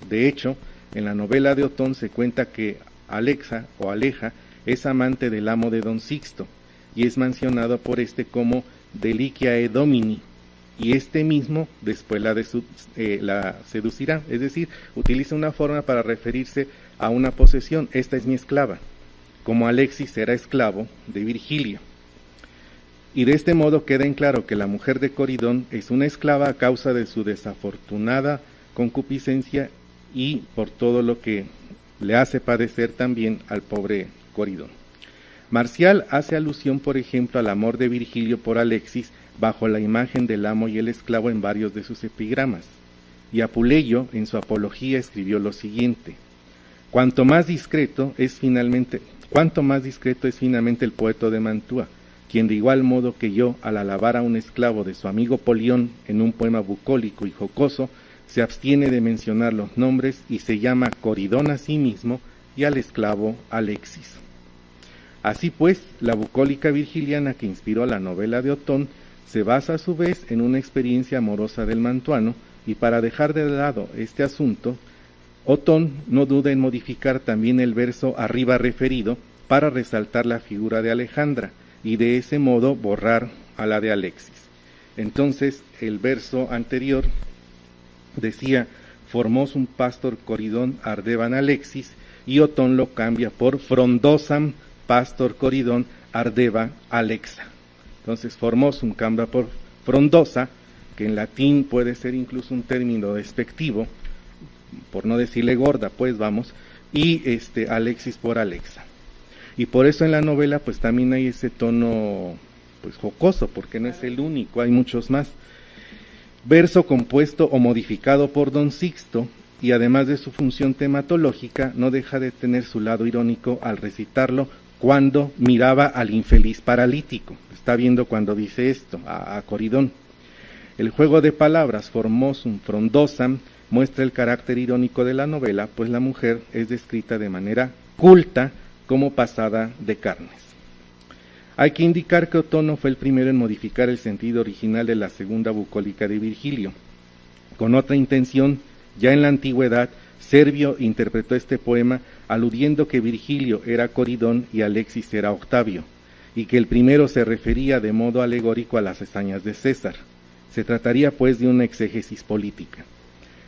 De hecho, en la novela de Otón se cuenta que Alexa o Aleja es amante del amo de Don Sixto, y es mencionado por este como Deliciae Domini, y este mismo después la seducirá, es decir, utiliza una forma para referirse a una posesión: esta es mi esclava, como Alexis era esclavo de Virgilio. Y de este modo queda en claro que la mujer de Coridón es una esclava a causa de su desafortunada concupiscencia y por todo lo que le hace padecer también al pobre Coridón. Marcial hace alusión, por ejemplo, al amor de Virgilio por Alexis bajo la imagen del amo y el esclavo en varios de sus epigramas, y Apuleyo en su apología escribió lo siguiente: cuanto más discreto es finalmente el poeta de Mantua, quien de igual modo que yo, al alabar a un esclavo de su amigo Polión en un poema bucólico y jocoso, se abstiene de mencionar los nombres y se llama Coridón a sí mismo y al esclavo Alexis. Así pues, la bucólica virgiliana que inspiró la novela de Otón se basa a su vez en una experiencia amorosa del mantuano, y para dejar de lado este asunto, Otón no duda en modificar también el verso arriba referido para resaltar la figura de Alejandra, y de ese modo borrar a la de Alexis. Entonces, el verso anterior decía: Formosum pastor Coridón ardeban Alexis, y Otón lo cambia por Frondosam pastor Coridón ardeva Alexa. Entonces, Formosum cambia por frondosa, que en latín puede ser incluso un término despectivo, por no decirle gorda, pues vamos, y Alexis por Alexa. Y por eso en la novela pues también hay ese tono pues jocoso, porque no es el único, hay muchos más. Verso compuesto o modificado por Don Sixto, y además de su función tematológica, no deja de tener su lado irónico al recitarlo cuando miraba al infeliz paralítico. Está viendo cuando dice esto a Coridón. El juego de palabras formosum, frondosam, muestra el carácter irónico de la novela, pues la mujer es descrita de manera culta como pasada de carnes. Hay que indicar que Otón no fue el primero en modificar el sentido original de la segunda bucólica de Virgilio. Con otra intención, ya en la antigüedad, Servio interpretó este poema aludiendo que Virgilio era Coridón y Alexis era Octavio, y que el primero se refería de modo alegórico a las hazañas de César. Se trataría pues de una exégesis política.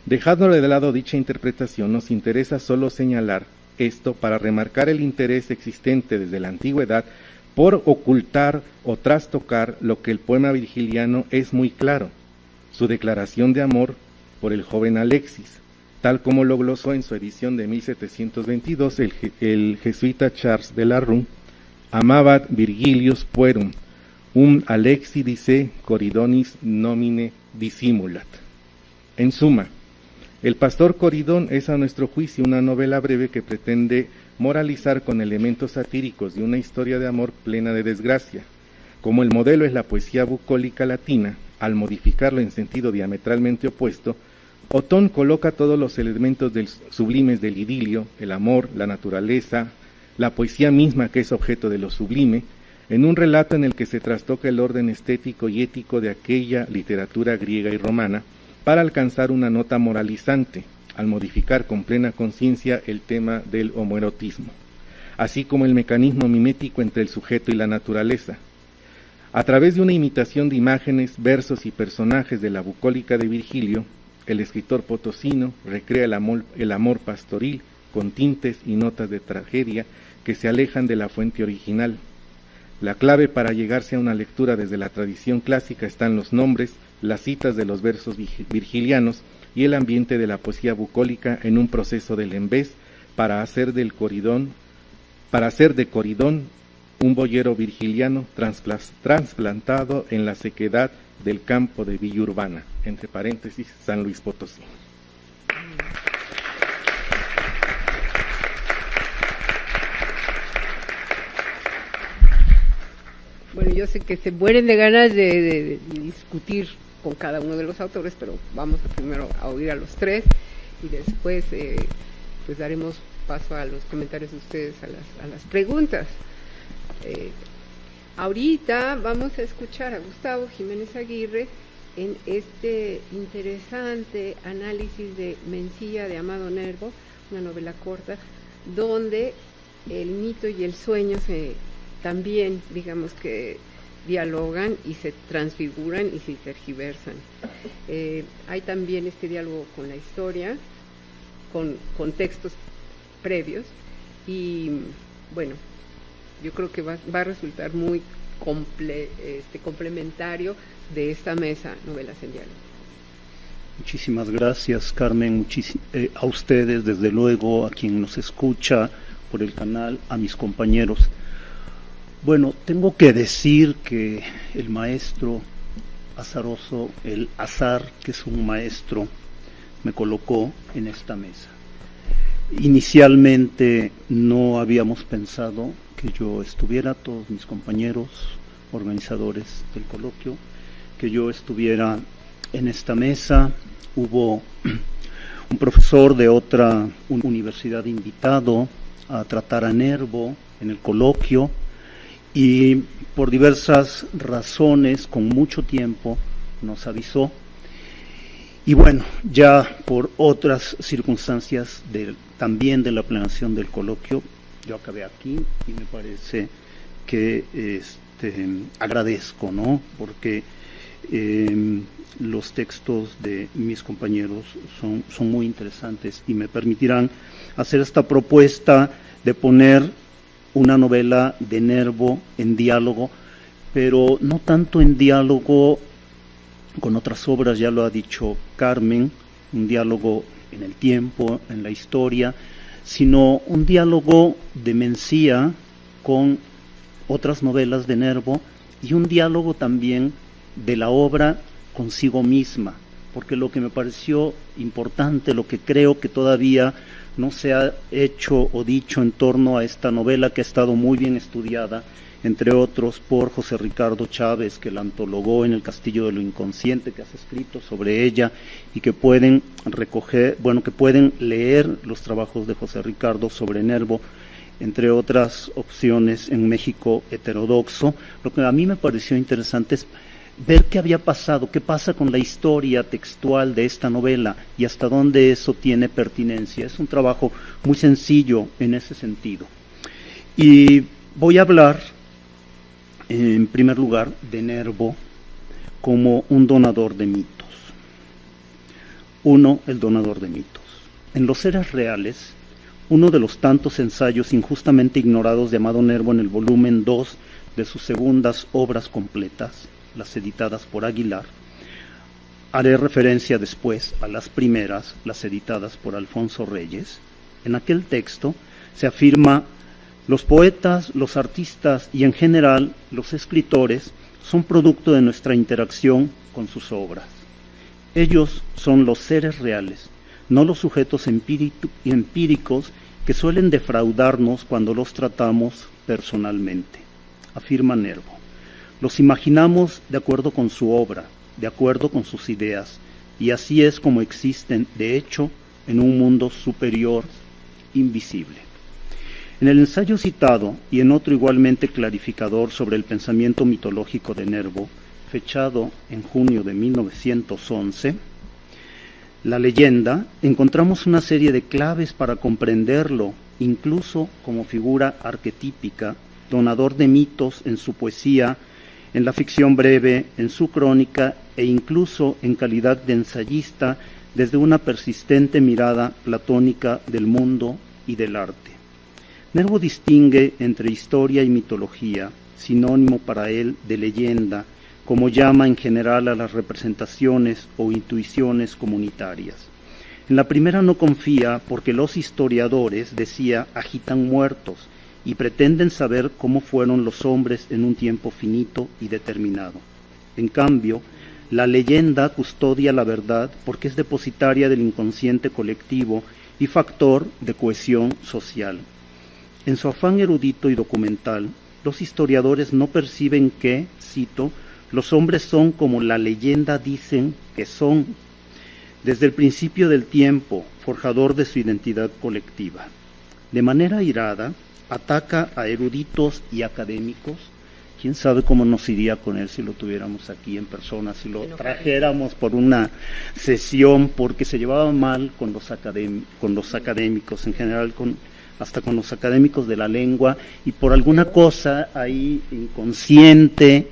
Dejándole de lado dicha interpretación, nos interesa solo señalar esto para remarcar el interés existente desde la antigüedad por ocultar o trastocar lo que el poema virgiliano es muy claro: su declaración de amor por el joven Alexis, tal como lo glosó en su edición de 1722 el jesuita Charles de la Rue: amabat Virgilius puerum, Alexi dice Coridonis nomine dissimulat. En suma, El pastor Coridón es a nuestro juicio una novela breve que pretende moralizar con elementos satíricos de una historia de amor plena de desgracia. Como el modelo es la poesía bucólica latina, al modificarlo en sentido diametralmente opuesto, Otón coloca todos los elementos sublimes del idilio, el amor, la naturaleza, la poesía misma que es objeto de lo sublime, en un relato en el que se trastoca el orden estético y ético de aquella literatura griega y romana para alcanzar una nota moralizante, al modificar con plena conciencia el tema del homoerotismo, así como el mecanismo mimético entre el sujeto y la naturaleza. A través de una imitación de imágenes, versos y personajes de la bucólica de Virgilio, el escritor potosino recrea el amor pastoril con tintes y notas de tragedia que se alejan de la fuente original. La clave para llegarse a una lectura desde la tradición clásica están los nombres, las citas de los versos virgilianos y el ambiente de la poesía bucólica en un proceso del embés para hacer de Coridón un boyero virgiliano trasplantado en la sequedad del campo de Villa Urbana, entre paréntesis, San Luis Potosí. Bueno, yo sé que se mueren de ganas de discutir con cada uno de los autores, pero vamos primero a oír a los tres y después pues daremos paso a los comentarios de ustedes, a las preguntas. Ahorita vamos a escuchar a Gustavo Jiménez Aguirre en este interesante análisis de Mencía de Amado Nervo, una novela corta, donde el mito y el sueño también, digamos que dialogan y se transfiguran y se tergiversan. Hay también este diálogo con la historia, con textos previos, y bueno, yo creo que va a resultar muy complementario de esta mesa Novelas en Diálogo. Muchísimas gracias, Carmen, a ustedes, desde luego, a quien nos escucha por el canal, a mis compañeros. Bueno, tengo que decir que el maestro azaroso, el azar, que es un maestro, me colocó en esta mesa. Inicialmente no habíamos pensado que yo estuviera, todos mis compañeros organizadores del coloquio, que yo estuviera en esta mesa. Hubo un profesor de otra universidad invitado a tratar a Nervo en el coloquio, y por diversas razones, con mucho tiempo, nos avisó. Y bueno, ya por otras circunstancias también de la planeación del coloquio, yo acabé aquí y me parece que agradezco, ¿no? Porque los textos de mis compañeros son muy interesantes y me permitirán hacer esta propuesta de poner una novela de Nervo en diálogo, pero no tanto en diálogo con otras obras, ya lo ha dicho Carmen, un diálogo en el tiempo, en la historia, sino un diálogo de Mencía con otras novelas de Nervo y un diálogo también de la obra consigo misma, porque lo que me pareció importante, lo que creo que todavía no se ha hecho o dicho en torno a esta novela, que ha estado muy bien estudiada, entre otros por José Ricardo Chávez, que la antologó en El Castillo de lo Inconsciente, que has escrito sobre ella, y que pueden que pueden leer los trabajos de José Ricardo sobre Nervo, entre otras opciones en México heterodoxo. Lo que a mí me pareció interesante es ver qué había pasado, qué pasa con la historia textual de esta novela y hasta dónde eso tiene pertinencia. Es un trabajo muy sencillo en ese sentido. Y voy a hablar, en primer lugar, de Nervo como un donador de mitos. El donador de mitos. En Los Seres Reales, uno de los tantos ensayos injustamente ignorados de Amado Nervo en el volumen 2 de sus segundas obras completas, las editadas por Aguilar. Haré referencia después a las primeras, las editadas por Alfonso Reyes. En aquel texto se afirma: los poetas, los artistas y en general los escritores son producto de nuestra interacción con sus obras. Ellos son los seres reales, no los sujetos empíricos que suelen defraudarnos cuando los tratamos personalmente, afirma Nervo. Los imaginamos de acuerdo con su obra, de acuerdo con sus ideas, y así es como existen, de hecho, en un mundo superior, invisible. En el ensayo citado y en otro igualmente clarificador sobre el pensamiento mitológico de Nervo, fechado en junio de 1911, La leyenda, encontramos una serie de claves para comprenderlo, incluso como figura arquetípica, donador de mitos en su poesía, en la ficción breve, en su crónica e incluso en calidad de ensayista desde una persistente mirada platónica del mundo y del arte. Nervo distingue entre historia y mitología, sinónimo para él de leyenda, como llama en general a las representaciones o intuiciones comunitarias. En la primera no confía porque los historiadores, decía, agitan muertos y pretenden saber cómo fueron los hombres en un tiempo finito y determinado. En cambio, la leyenda custodia la verdad porque es depositaria del inconsciente colectivo y factor de cohesión social. En su afán erudito y documental, los historiadores no perciben que, cito, los hombres son como la leyenda dicen que son, desde el principio del tiempo, forjador de su identidad colectiva. De manera irada, ataca a eruditos y académicos. Quién sabe cómo nos iría con él si lo tuviéramos aquí en persona, si lo trajéramos por una sesión, porque se llevaba mal con los académicos, en general hasta con los académicos de la lengua, y por alguna cosa ahí inconsciente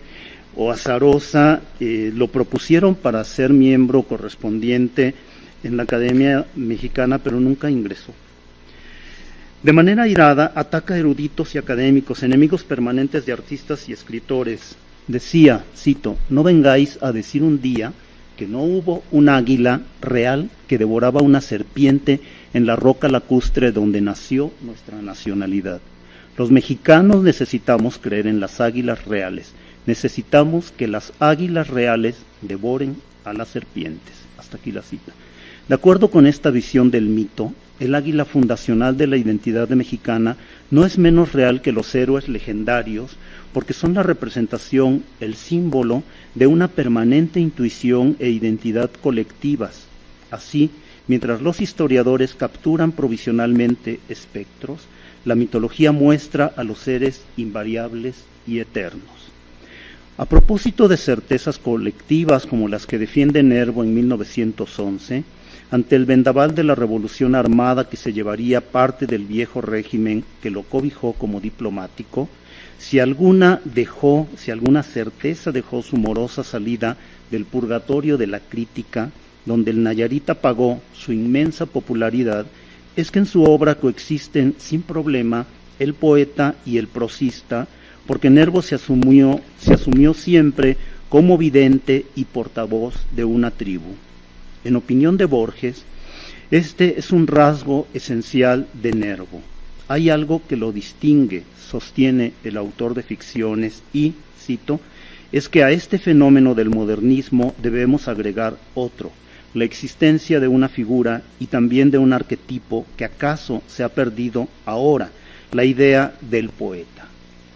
o azarosa lo propusieron para ser miembro correspondiente en la Academia Mexicana, pero nunca ingresó. De manera irada, ataca a eruditos y académicos, enemigos permanentes de artistas y escritores. Decía, cito, no vengáis a decir un día que no hubo un águila real que devoraba una serpiente en la roca lacustre donde nació nuestra nacionalidad. Los mexicanos necesitamos creer en las águilas reales. Necesitamos que las águilas reales devoren a las serpientes. Hasta aquí la cita. De acuerdo con esta visión del mito, el águila fundacional de la identidad mexicana no es menos real que los héroes legendarios, porque son la representación, el símbolo de una permanente intuición e identidad colectivas. Así, mientras los historiadores capturan provisionalmente espectros, la mitología muestra a los seres invariables y eternos. A propósito de certezas colectivas como las que defiende Nervo en 1911, ante el vendaval de la revolución armada que se llevaría parte del viejo régimen que lo cobijó como diplomático, si alguna certeza dejó su morosa salida del purgatorio de la crítica, donde el Nayarita pagó su inmensa popularidad, es que en su obra coexisten sin problema el poeta y el prosista, porque Nervo se asumió siempre como vidente y portavoz de una tribu. En opinión de Borges, este es un rasgo esencial de Nervo. Hay algo que lo distingue, sostiene el autor de ficciones, y, cito, es que a este fenómeno del modernismo debemos agregar otro, la existencia de una figura y también de un arquetipo que acaso se ha perdido ahora, la idea del poeta.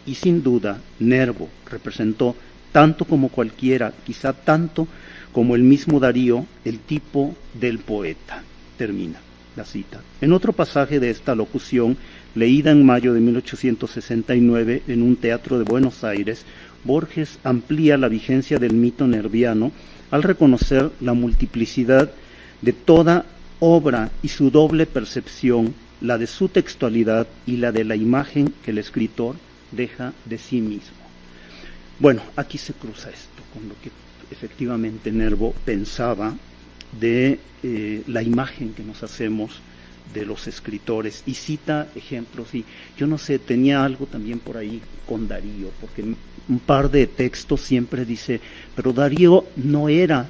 Y sin duda, Nervo representó, tanto como cualquiera, quizá tanto como el mismo Darío, el tipo del poeta. Termina la cita. En otro pasaje de esta locución, leída en mayo de 1869 en un teatro de Buenos Aires, Borges amplía la vigencia del mito nerviano al reconocer la multiplicidad de toda obra y su doble percepción, la de su textualidad y la de la imagen que el escritor deja de sí mismo. Bueno, aquí se cruza esto con lo que efectivamente Nervo pensaba de la imagen que nos hacemos de los escritores, y cita ejemplos, y yo no sé, tenía algo también por ahí con Darío, porque un par de textos siempre dice, pero Darío no era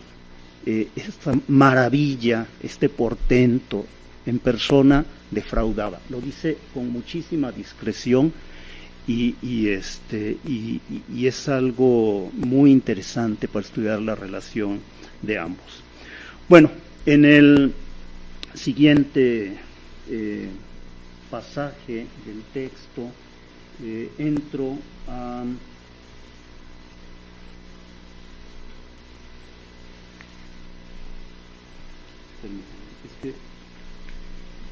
esta maravilla, este portento, en persona defraudaba, lo dice con muchísima discreción, y es algo muy interesante para estudiar la relación de ambos. Bueno, en el siguiente pasaje del texto entro a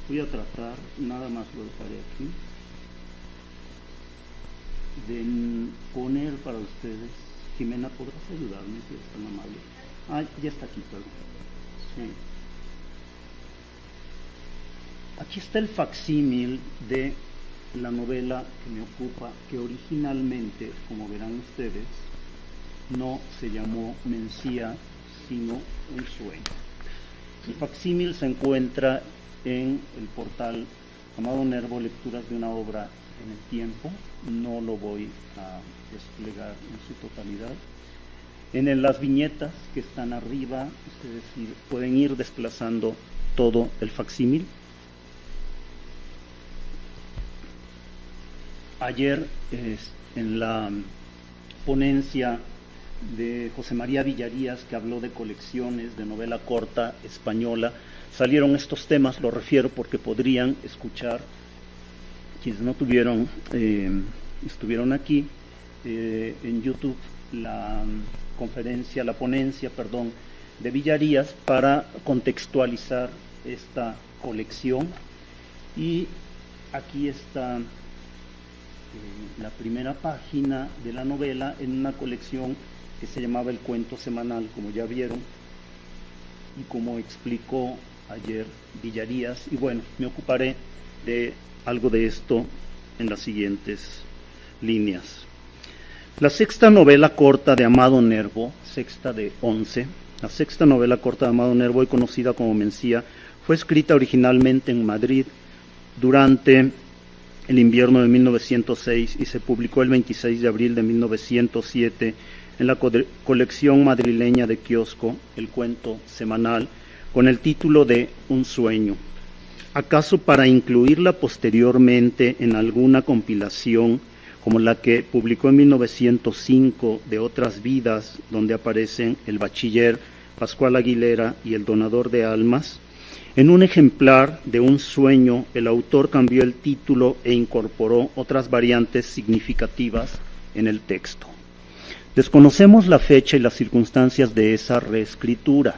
voy a tratar, nada más lo dejaré aquí. de poner para ustedes. Jimena, ¿podrás ayudarme si es tan amable? Ah, ya está aquí, perdón. Sí. Aquí está el facsímil de la novela que me ocupa, que originalmente, como verán ustedes, no se llamó Mencía, sino Un sueño. El facsímil se encuentra en el portal Amado Nervo, Lecturas de una obra en el tiempo. No lo voy a desplegar en su totalidad. En las viñetas que están arriba, ustedes pueden ir desplazando todo el facsímil. Ayer, en la ponencia de José María Villarías, que habló de colecciones de novela corta española, salieron estos temas. Lo refiero porque podrían escuchar, quienes no estuvieron aquí, en YouTube, la ponencia de Villarías para contextualizar esta colección. Y aquí está la primera página de la novela en una colección que se llamaba El Cuento Semanal, como ya vieron, y como explicó ayer Villarías. Y bueno, me ocuparé de algo de esto en las siguientes líneas. La sexta novela corta de Amado Nervo, sexta de 11, la sexta novela corta de Amado Nervo, hoy conocida como Mencía, fue escrita originalmente en Madrid durante el invierno de 1906 y se publicó el 26 de abril de 1907 en la colección madrileña de kiosco, El Cuento Semanal, con el título de Un sueño. ¿Acaso para incluirla posteriormente en alguna compilación como la que publicó en 1905 de Otras vidas, donde aparecen el bachiller Pascual Aguilera y el donador de almas? En un ejemplar de Un sueño, el autor cambió el título e incorporó otras variantes significativas en el texto. Desconocemos la fecha y las circunstancias de esa reescritura,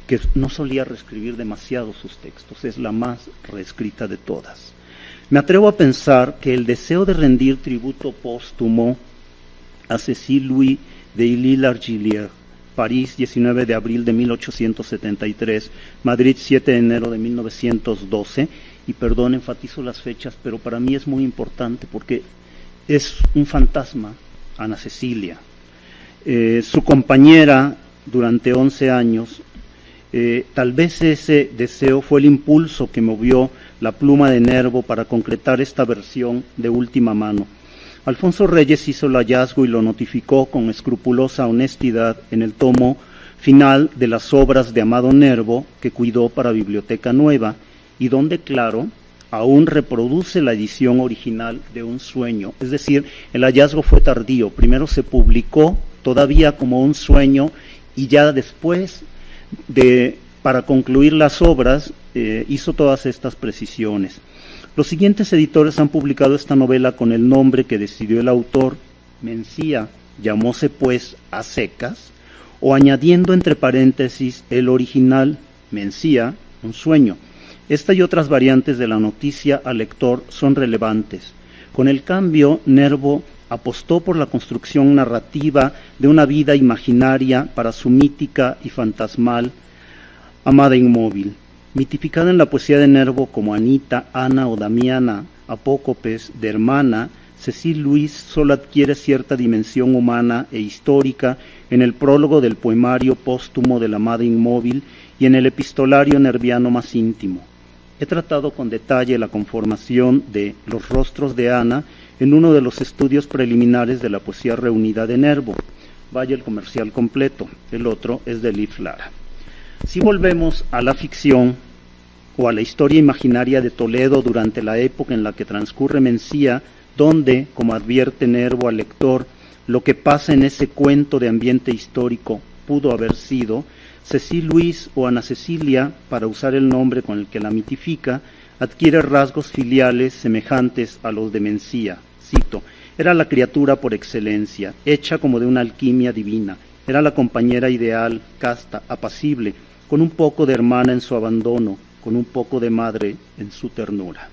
que no solía reescribir demasiado sus textos, es la más reescrita de todas. Me atrevo a pensar que el deseo de rendir tributo póstumo a Cécile Louis de Illy-Largillière, París, 19 de abril de 1873, Madrid, 7 de enero de 1912, y perdón, enfatizo las fechas, pero para mí es muy importante porque es un fantasma, Ana Cecilia. Su compañera durante 11 años, tal vez ese deseo fue el impulso que movió la pluma de Nervo para concretar esta versión de última mano. Alfonso Reyes hizo el hallazgo y lo notificó con escrupulosa honestidad en el tomo final de las obras de Amado Nervo que cuidó para Biblioteca Nueva y donde, claro, aún reproduce la edición original de Un sueño. Es decir, el hallazgo fue tardío. Primero se publicó todavía como Un sueño y ya después, para concluir las obras, hizo todas estas precisiones. Los siguientes editores han publicado esta novela con el nombre que decidió el autor, Mencía, llamóse pues a secas, o añadiendo entre paréntesis el original, Mencía, Un sueño. Esta y otras variantes de la noticia al lector son relevantes. Con el cambio, Nervo apostó por la construcción narrativa de una vida imaginaria para su mítica y fantasmal amada inmóvil. Mitificada en la poesía de Nervo como Anita, Ana o Damiana, apócopes de hermana, Cécile Louis solo adquiere cierta dimensión humana e histórica en el prólogo del poemario póstumo de la amada inmóvil y en el epistolario nerviano más íntimo. He tratado con detalle la conformación de Los rostros de Ana en uno de los estudios preliminares de la poesía reunida de Nervo. Vaya el comercial completo, el otro es de Liv Lara. Si volvemos a la ficción o a la historia imaginaria de Toledo durante la época en la que transcurre Mencía, donde, como advierte Nervo al lector, lo que pasa en ese cuento de ambiente histórico pudo haber sido, Cécile Louis o Ana Cecilia, para usar el nombre con el que la mitifica, adquiere rasgos filiales semejantes a los de Mencía. Cito: era la criatura por excelencia, hecha como de una alquimia divina, era la compañera ideal, casta, apacible, con un poco de hermana en su abandono, con un poco de madre en su ternura.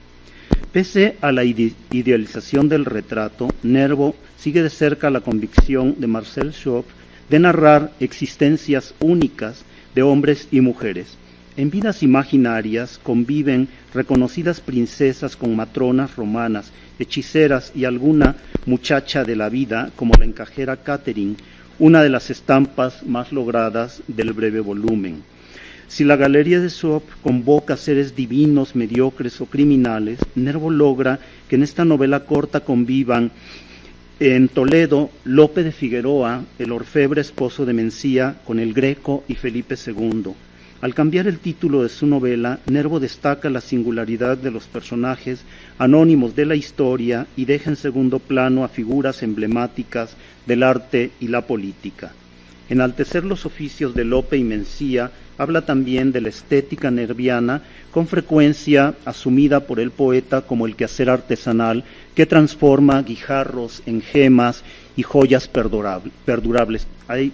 Pese a la idealización del retrato, Nervo sigue de cerca la convicción de Marcel Schott de narrar existencias únicas de hombres y mujeres. En vidas imaginarias conviven reconocidas princesas con matronas romanas, hechiceras y alguna muchacha de la vida como la encajera Catherine, una de las estampas más logradas del breve volumen. Si la galería de Schott convoca seres divinos, mediocres o criminales, Nervo logra que en esta novela corta convivan en Toledo Lope de Figueroa, el orfebre esposo de Mencía, con el Greco y Felipe II. Al cambiar el título de su novela, Nervo destaca la singularidad de los personajes anónimos de la historia y deja en segundo plano a figuras emblemáticas del arte y la política. Enaltecer los oficios de Lope y Mencía habla también de la estética nerviana, con frecuencia asumida por el poeta como el quehacer artesanal que transforma guijarros en gemas y joyas perdurables. Hay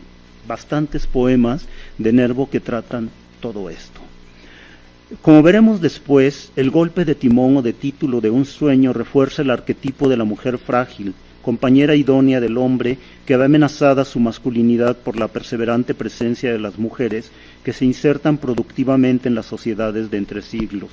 bastantes poemas de Nervo que tratan todo esto. Como veremos después, el golpe de timón o de título de un sueño refuerza el arquetipo de la mujer frágil, compañera idónea del hombre que ve amenazada su masculinidad por la perseverante presencia de las mujeres que se insertan productivamente en las sociedades de entre siglos.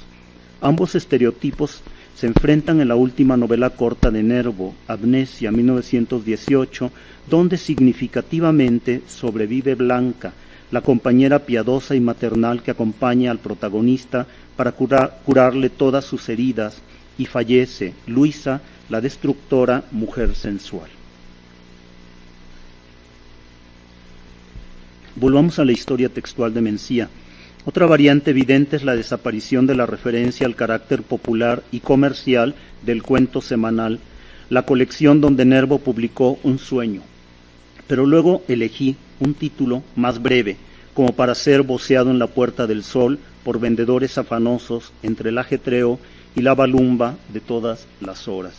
Ambos estereotipos se enfrentan en la última novela corta de Nervo, Amnesia, 1918, donde significativamente sobrevive Blanca, la compañera piadosa y maternal que acompaña al protagonista para curarle todas sus heridas, y fallece Luisa, la destructora mujer sensual. Volvamos a la historia textual de Mencía. Otra variante evidente es la desaparición de la referencia al carácter popular y comercial del cuento semanal, la colección donde Nervo publicó Un sueño. Pero luego elegí un título más breve, como para ser voceado en la Puerta del Sol por vendedores afanosos entre el ajetreo y la balumba de todas las horas.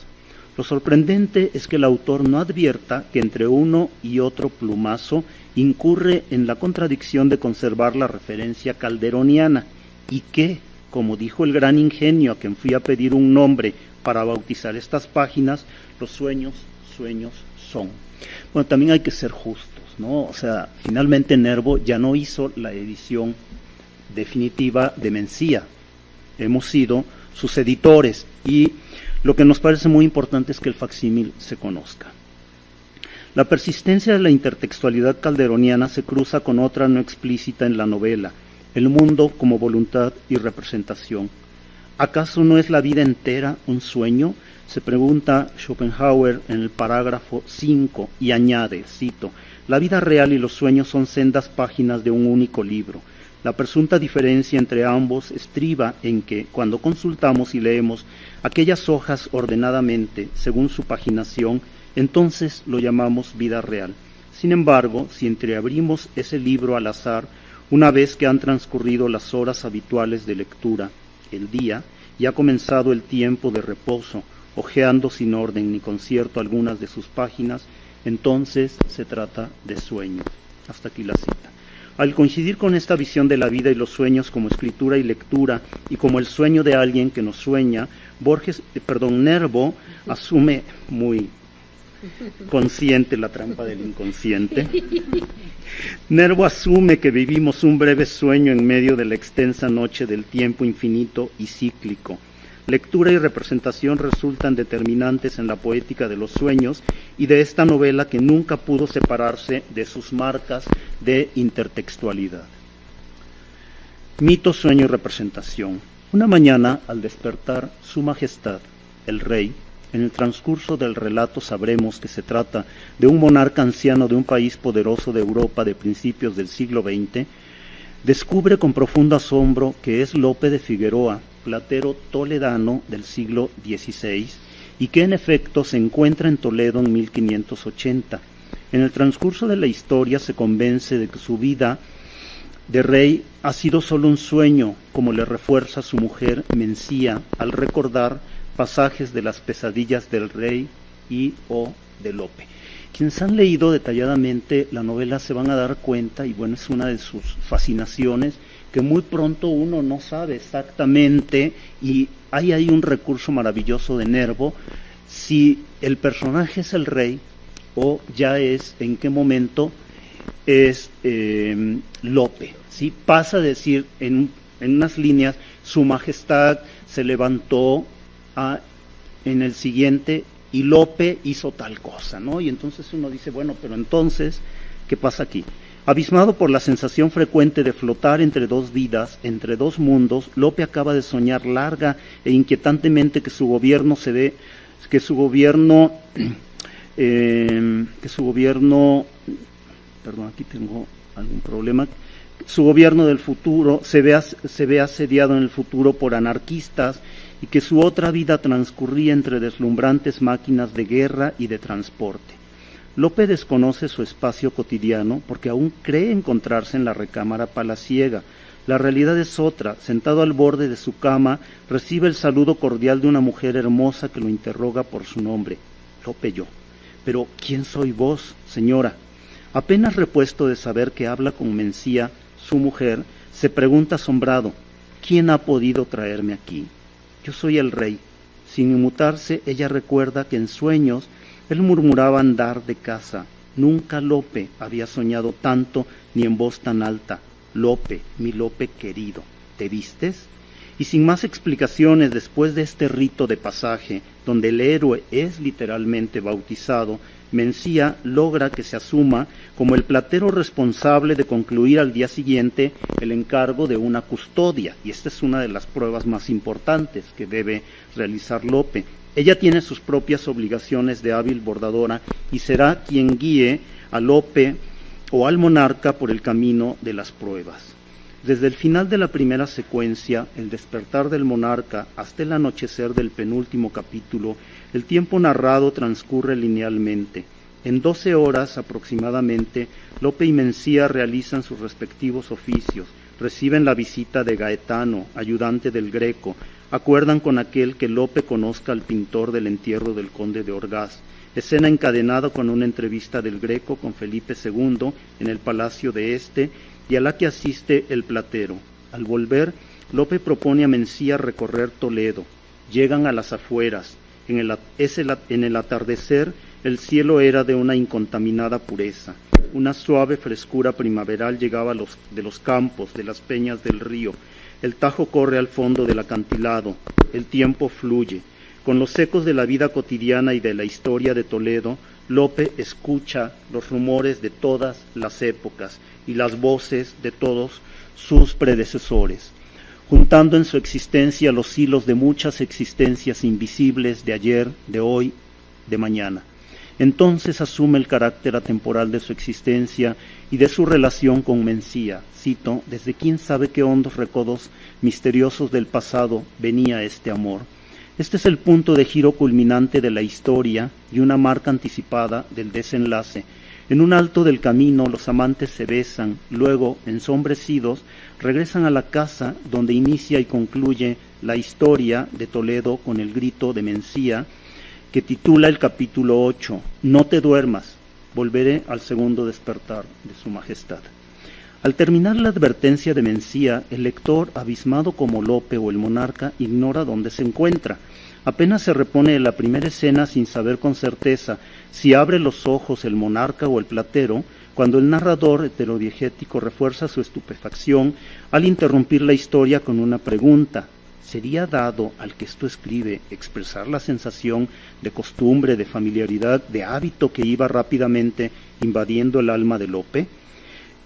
Lo sorprendente es que el autor no advierta que entre uno y otro plumazo incurre en la contradicción de conservar la referencia calderoniana y que, como dijo el gran ingenio a quien fui a pedir un nombre para bautizar estas páginas, los sueños, sueños son. Bueno, también hay que ser justos, ¿no? O sea, finalmente Nervo ya no hizo la edición definitiva de Mencía. Hemos sido sus editores y lo que nos parece muy importante es que el facsímil se conozca. La persistencia de la intertextualidad calderoniana se cruza con otra no explícita en la novela, el mundo como voluntad y representación. ¿Acaso no es la vida entera un sueño? Se pregunta Schopenhauer en el parágrafo 5 y añade, cito, la vida real y los sueños son sendas páginas de un único libro. La presunta diferencia entre ambos estriba en que, cuando consultamos y leemos aquellas hojas ordenadamente, según su paginación, entonces lo llamamos vida real. Sin embargo, si entreabrimos ese libro al azar, una vez que han transcurrido las horas habituales de lectura, el día, y ha comenzado el tiempo de reposo, hojeando sin orden ni concierto algunas de sus páginas, entonces se trata de sueño. Hasta aquí la cita. Al coincidir con esta visión de la vida y los sueños como escritura y lectura y como el sueño de alguien que nos sueña, Nervo asume muy consciente la trampa del inconsciente. Nervo asume que vivimos un breve sueño en medio de la extensa noche del tiempo infinito y cíclico. Lectura y representación resultan determinantes en la poética de los sueños y de esta novela que nunca pudo separarse de sus marcas de intertextualidad. Mito, sueño y representación. Una mañana, al despertar Su Majestad, el Rey, en el transcurso del relato sabremos que se trata de un monarca anciano de un país poderoso de Europa de principios del siglo XX, descubre con profundo asombro que es Lope de Figueroa, platero toledano del siglo XVI, y que en efecto se encuentra en Toledo en 1580. En el transcurso de la historia se convence de que su vida de rey ha sido solo un sueño, como le refuerza su mujer Mencía al recordar pasajes de las pesadillas del rey y o de Lope. Quienes han leído detalladamente la novela se van a dar cuenta, y bueno, es una de sus fascinaciones, que muy pronto uno no sabe exactamente, y hay ahí un recurso maravilloso de Nervo, si el personaje es el rey o ya es en qué momento es Lope, ¿sí? Pasa a decir en unas líneas, su majestad se levantó en el siguiente y Lope hizo tal cosa, ¿no? Y entonces uno dice, bueno, pero entonces, ¿qué pasa aquí? Abismado por la sensación frecuente de flotar entre dos vidas, entre dos mundos, Lope acaba de soñar larga e inquietantemente que su gobierno perdón, aquí tengo algún problema, su gobierno del futuro se ve asediado en el futuro por anarquistas y que su otra vida transcurría entre deslumbrantes máquinas de guerra y de transporte. Lope desconoce su espacio cotidiano porque aún cree encontrarse en la recámara palaciega. La realidad es otra. Sentado al borde de su cama, recibe el saludo cordial de una mujer hermosa que lo interroga por su nombre. Lope yo. Pero, ¿quién soy vos, señora? Apenas repuesto de saber que habla con Mencía, su mujer, se pregunta asombrado, ¿quién ha podido traerme aquí? Yo soy el rey. Sin inmutarse, ella recuerda que en sueños él murmuraba andar de casa. Nunca Lope había soñado tanto ni en voz tan alta. Lope, mi Lope querido, ¿te vistes? Y sin más explicaciones, después de este rito de pasaje, donde el héroe es literalmente bautizado, Mencía logra que se asuma como el platero responsable de concluir al día siguiente el encargo de una custodia, y esta es una de las pruebas más importantes que debe realizar Lope. Ella tiene sus propias obligaciones de hábil bordadora y será quien guíe a Lope o al monarca por el camino de las pruebas. Desde el final de la primera secuencia, el despertar del monarca, hasta el anochecer del penúltimo capítulo, el tiempo narrado transcurre linealmente. En 12 horas aproximadamente, Lope y Mencía realizan sus respectivos oficios, reciben la visita de Gaetano, ayudante del Greco, acuerdan con aquel que Lope conozca al pintor del entierro del conde de Orgaz, escena encadenada con una entrevista del Greco con Felipe II en el palacio de este y a la que asiste el platero. Al volver, Lope propone a Mencía recorrer Toledo. Llegan a las afueras. En el atardecer, el cielo era de una incontaminada pureza. Una suave frescura primaveral llegaba de los campos, de las peñas del río. El Tajo corre al fondo del acantilado. El tiempo fluye. Con los ecos de la vida cotidiana y de la historia de Toledo, Lope escucha los rumores de todas las épocas y las voces de todos sus predecesores, juntando en su existencia los hilos de muchas existencias invisibles de ayer, de hoy, de mañana. Entonces asume el carácter atemporal de su existencia y de su relación con Mencía. Cito, desde quién sabe qué hondos recodos misteriosos del pasado venía este amor. Este es el punto de giro culminante de la historia y una marca anticipada del desenlace. En un alto del camino los amantes se besan, luego, ensombrecidos, regresan a la casa donde inicia y concluye la historia de Toledo con el grito de Mencía, que titula el capítulo 8, No te duermas, volveré al segundo despertar de su majestad. Al terminar la advertencia de Mencía, el lector, abismado como Lope o el monarca, ignora dónde se encuentra. Apenas se repone de la primera escena sin saber con certeza si abre los ojos el monarca o el platero, cuando el narrador heterodiegético refuerza su estupefacción al interrumpir la historia con una pregunta. ¿Sería dado al que esto escribe expresar la sensación de costumbre, de familiaridad, de hábito que iba rápidamente invadiendo el alma de Lope?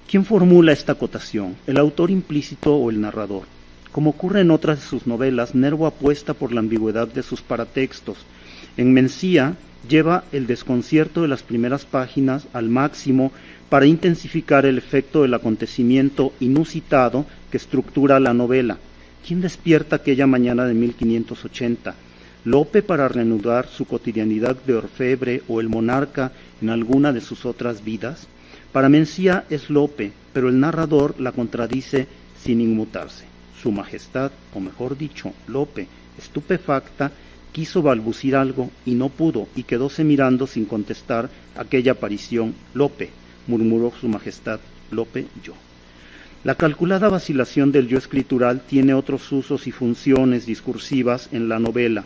¿Quién formula esta acotación? ¿El autor implícito o el narrador? Como ocurre en otras de sus novelas, Nervo apuesta por la ambigüedad de sus paratextos. En Mencía lleva el desconcierto de las primeras páginas al máximo para intensificar el efecto del acontecimiento inusitado que estructura la novela. ¿Quién despierta aquella mañana de 1580? ¿Lope para reanudar su cotidianidad de orfebre o el monarca en alguna de sus otras vidas? Para Mencía es Lope, pero el narrador la contradice sin inmutarse. Su majestad, o mejor dicho, Lope, estupefacta, quiso balbucir algo y no pudo, y quedóse mirando sin contestar aquella aparición. Lope, murmuró su majestad, Lope, yo. La calculada vacilación del yo escritural tiene otros usos y funciones discursivas en la novela.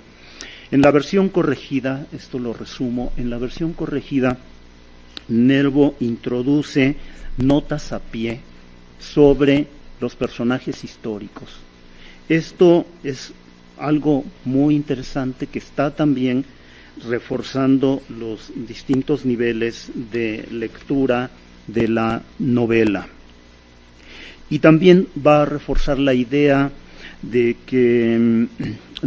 En la versión corregida, esto lo resumo, en la versión corregida, Nervo introduce notas a pie sobre los personajes históricos. Esto es algo muy interesante que está también reforzando los distintos niveles de lectura de la novela. Y también va a reforzar la idea de que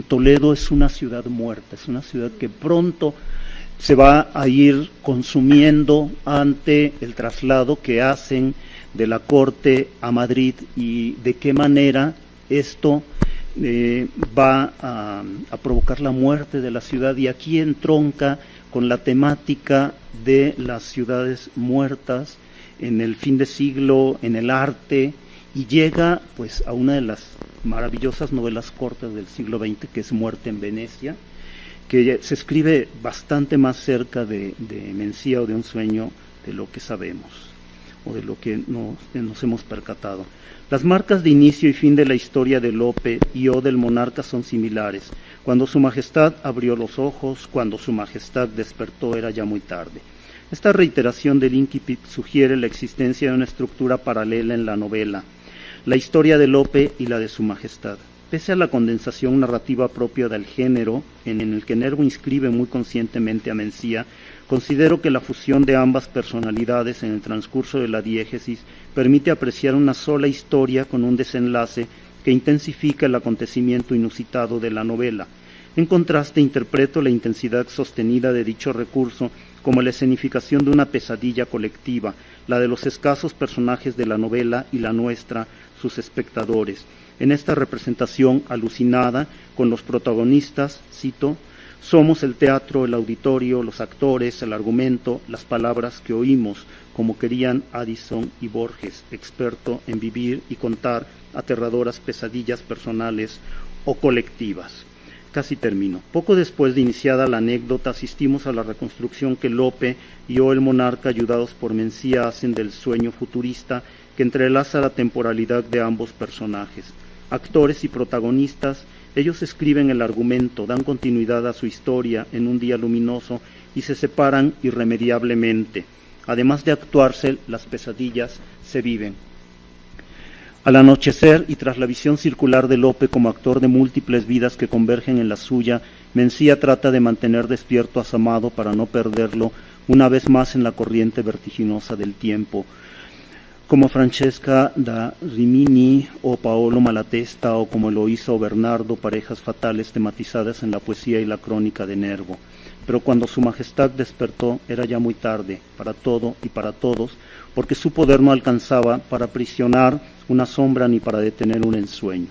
Toledo es una ciudad muerta, es una ciudad que pronto se va a ir consumiendo ante el traslado que hacen de la corte a Madrid y de qué manera esto va a provocar la muerte de la ciudad, y aquí entronca con la temática de las ciudades muertas en el fin de siglo, en el arte, y llega pues a una de las maravillosas novelas cortas del siglo XX, que es Muerte en Venecia, que se escribe bastante más cerca de Mencía o de un sueño de lo que sabemos o de lo que nos hemos percatado. Las marcas de inicio y fin de la historia de Lope y o del monarca son similares. Cuando su majestad abrió los ojos, cuando su majestad despertó, era ya muy tarde. Esta reiteración del incipit sugiere la existencia de una estructura paralela en la novela, la historia de Lope y la de su majestad. Pese a la condensación narrativa propia del género, en el que Nervo inscribe muy conscientemente a Mencía, considero que la fusión de ambas personalidades en el transcurso de la diégesis permite apreciar una sola historia con un desenlace que intensifica el acontecimiento inusitado de la novela. En contraste, interpreto la intensidad sostenida de dicho recurso como la escenificación de una pesadilla colectiva, la de los escasos personajes de la novela y la nuestra, sus espectadores. En esta representación alucinada con los protagonistas, cito, somos el teatro, el auditorio, los actores, el argumento, las palabras que oímos, como querían Addison y Borges, experto en vivir y contar aterradoras pesadillas personales o colectivas. Casi termino. Poco después de iniciada la anécdota, asistimos a la reconstrucción que Lope y o el monarca, ayudados por Mencía, hacen del sueño futurista que entrelaza la temporalidad de ambos personajes. Actores y protagonistas, ellos escriben el argumento, dan continuidad a su historia en un día luminoso y se separan irremediablemente. Además de actuarse, las pesadillas se viven. Al anochecer y tras la visión circular de Lope como actor de múltiples vidas que convergen en la suya, Mencía trata de mantener despierto a su amado para no perderlo una vez más en la corriente vertiginosa del tiempo. Como Francesca da Rimini o Paolo Malatesta o como Eloísa o Bernardo, parejas fatales tematizadas en la poesía y la crónica de Nervo. Pero cuando su majestad despertó era ya muy tarde para todo y para todos, porque su poder no alcanzaba para aprisionar una sombra ni para detener un ensueño.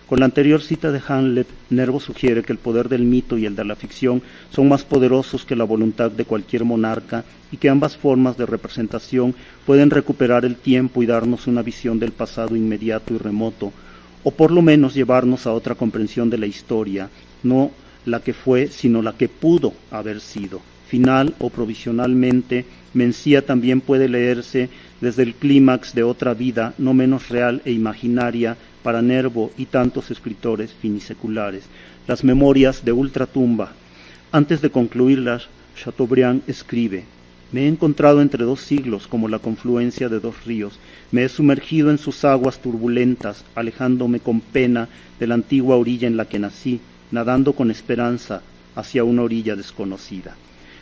Con la anterior cita de Hamlet, Nervo sugiere que el poder del mito y el de la ficción son más poderosos que la voluntad de cualquier monarca y que ambas formas de representación pueden recuperar el tiempo y darnos una visión del pasado inmediato y remoto, o por lo menos llevarnos a otra comprensión de la historia, no la que fue, sino la que pudo haber sido. Final o provisionalmente, Mencía también puede leerse desde el clímax de otra vida no menos real e imaginaria para Nervo y tantos escritores finiseculares, las memorias de Ultratumba. Antes de concluirlas, Chateaubriand escribe: me he encontrado entre dos siglos como la confluencia de dos ríos, me he sumergido en sus aguas turbulentas, alejándome con pena de la antigua orilla en la que nací, nadando con esperanza hacia una orilla desconocida.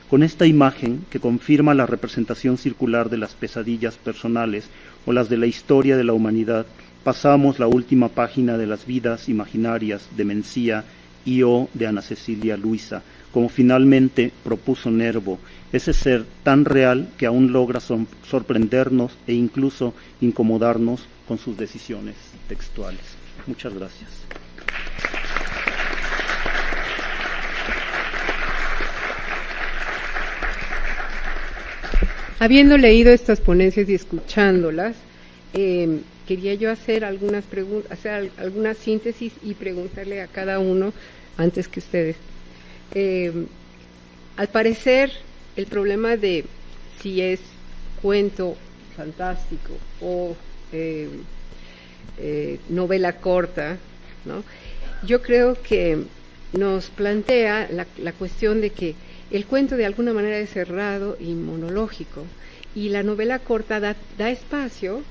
Con esta imagen, que confirma la representación circular de las pesadillas personales o las de la historia de la humanidad, pasamos la última página de las vidas imaginarias de Mencía y o de Ana Cecilia Luisa, como finalmente propuso Nervo, ese ser tan real que aún logra sorprendernos e incluso incomodarnos con sus decisiones textuales. Muchas gracias. Habiendo leído estas ponencias y escuchándolas, quería yo hacer algunas síntesis y preguntarle a cada uno antes que ustedes. Al parecer, el problema de si es cuento fantástico o novela corta, ¿no? Yo creo que nos plantea la cuestión de que el cuento de alguna manera es cerrado y monológico, y la novela corta da espacio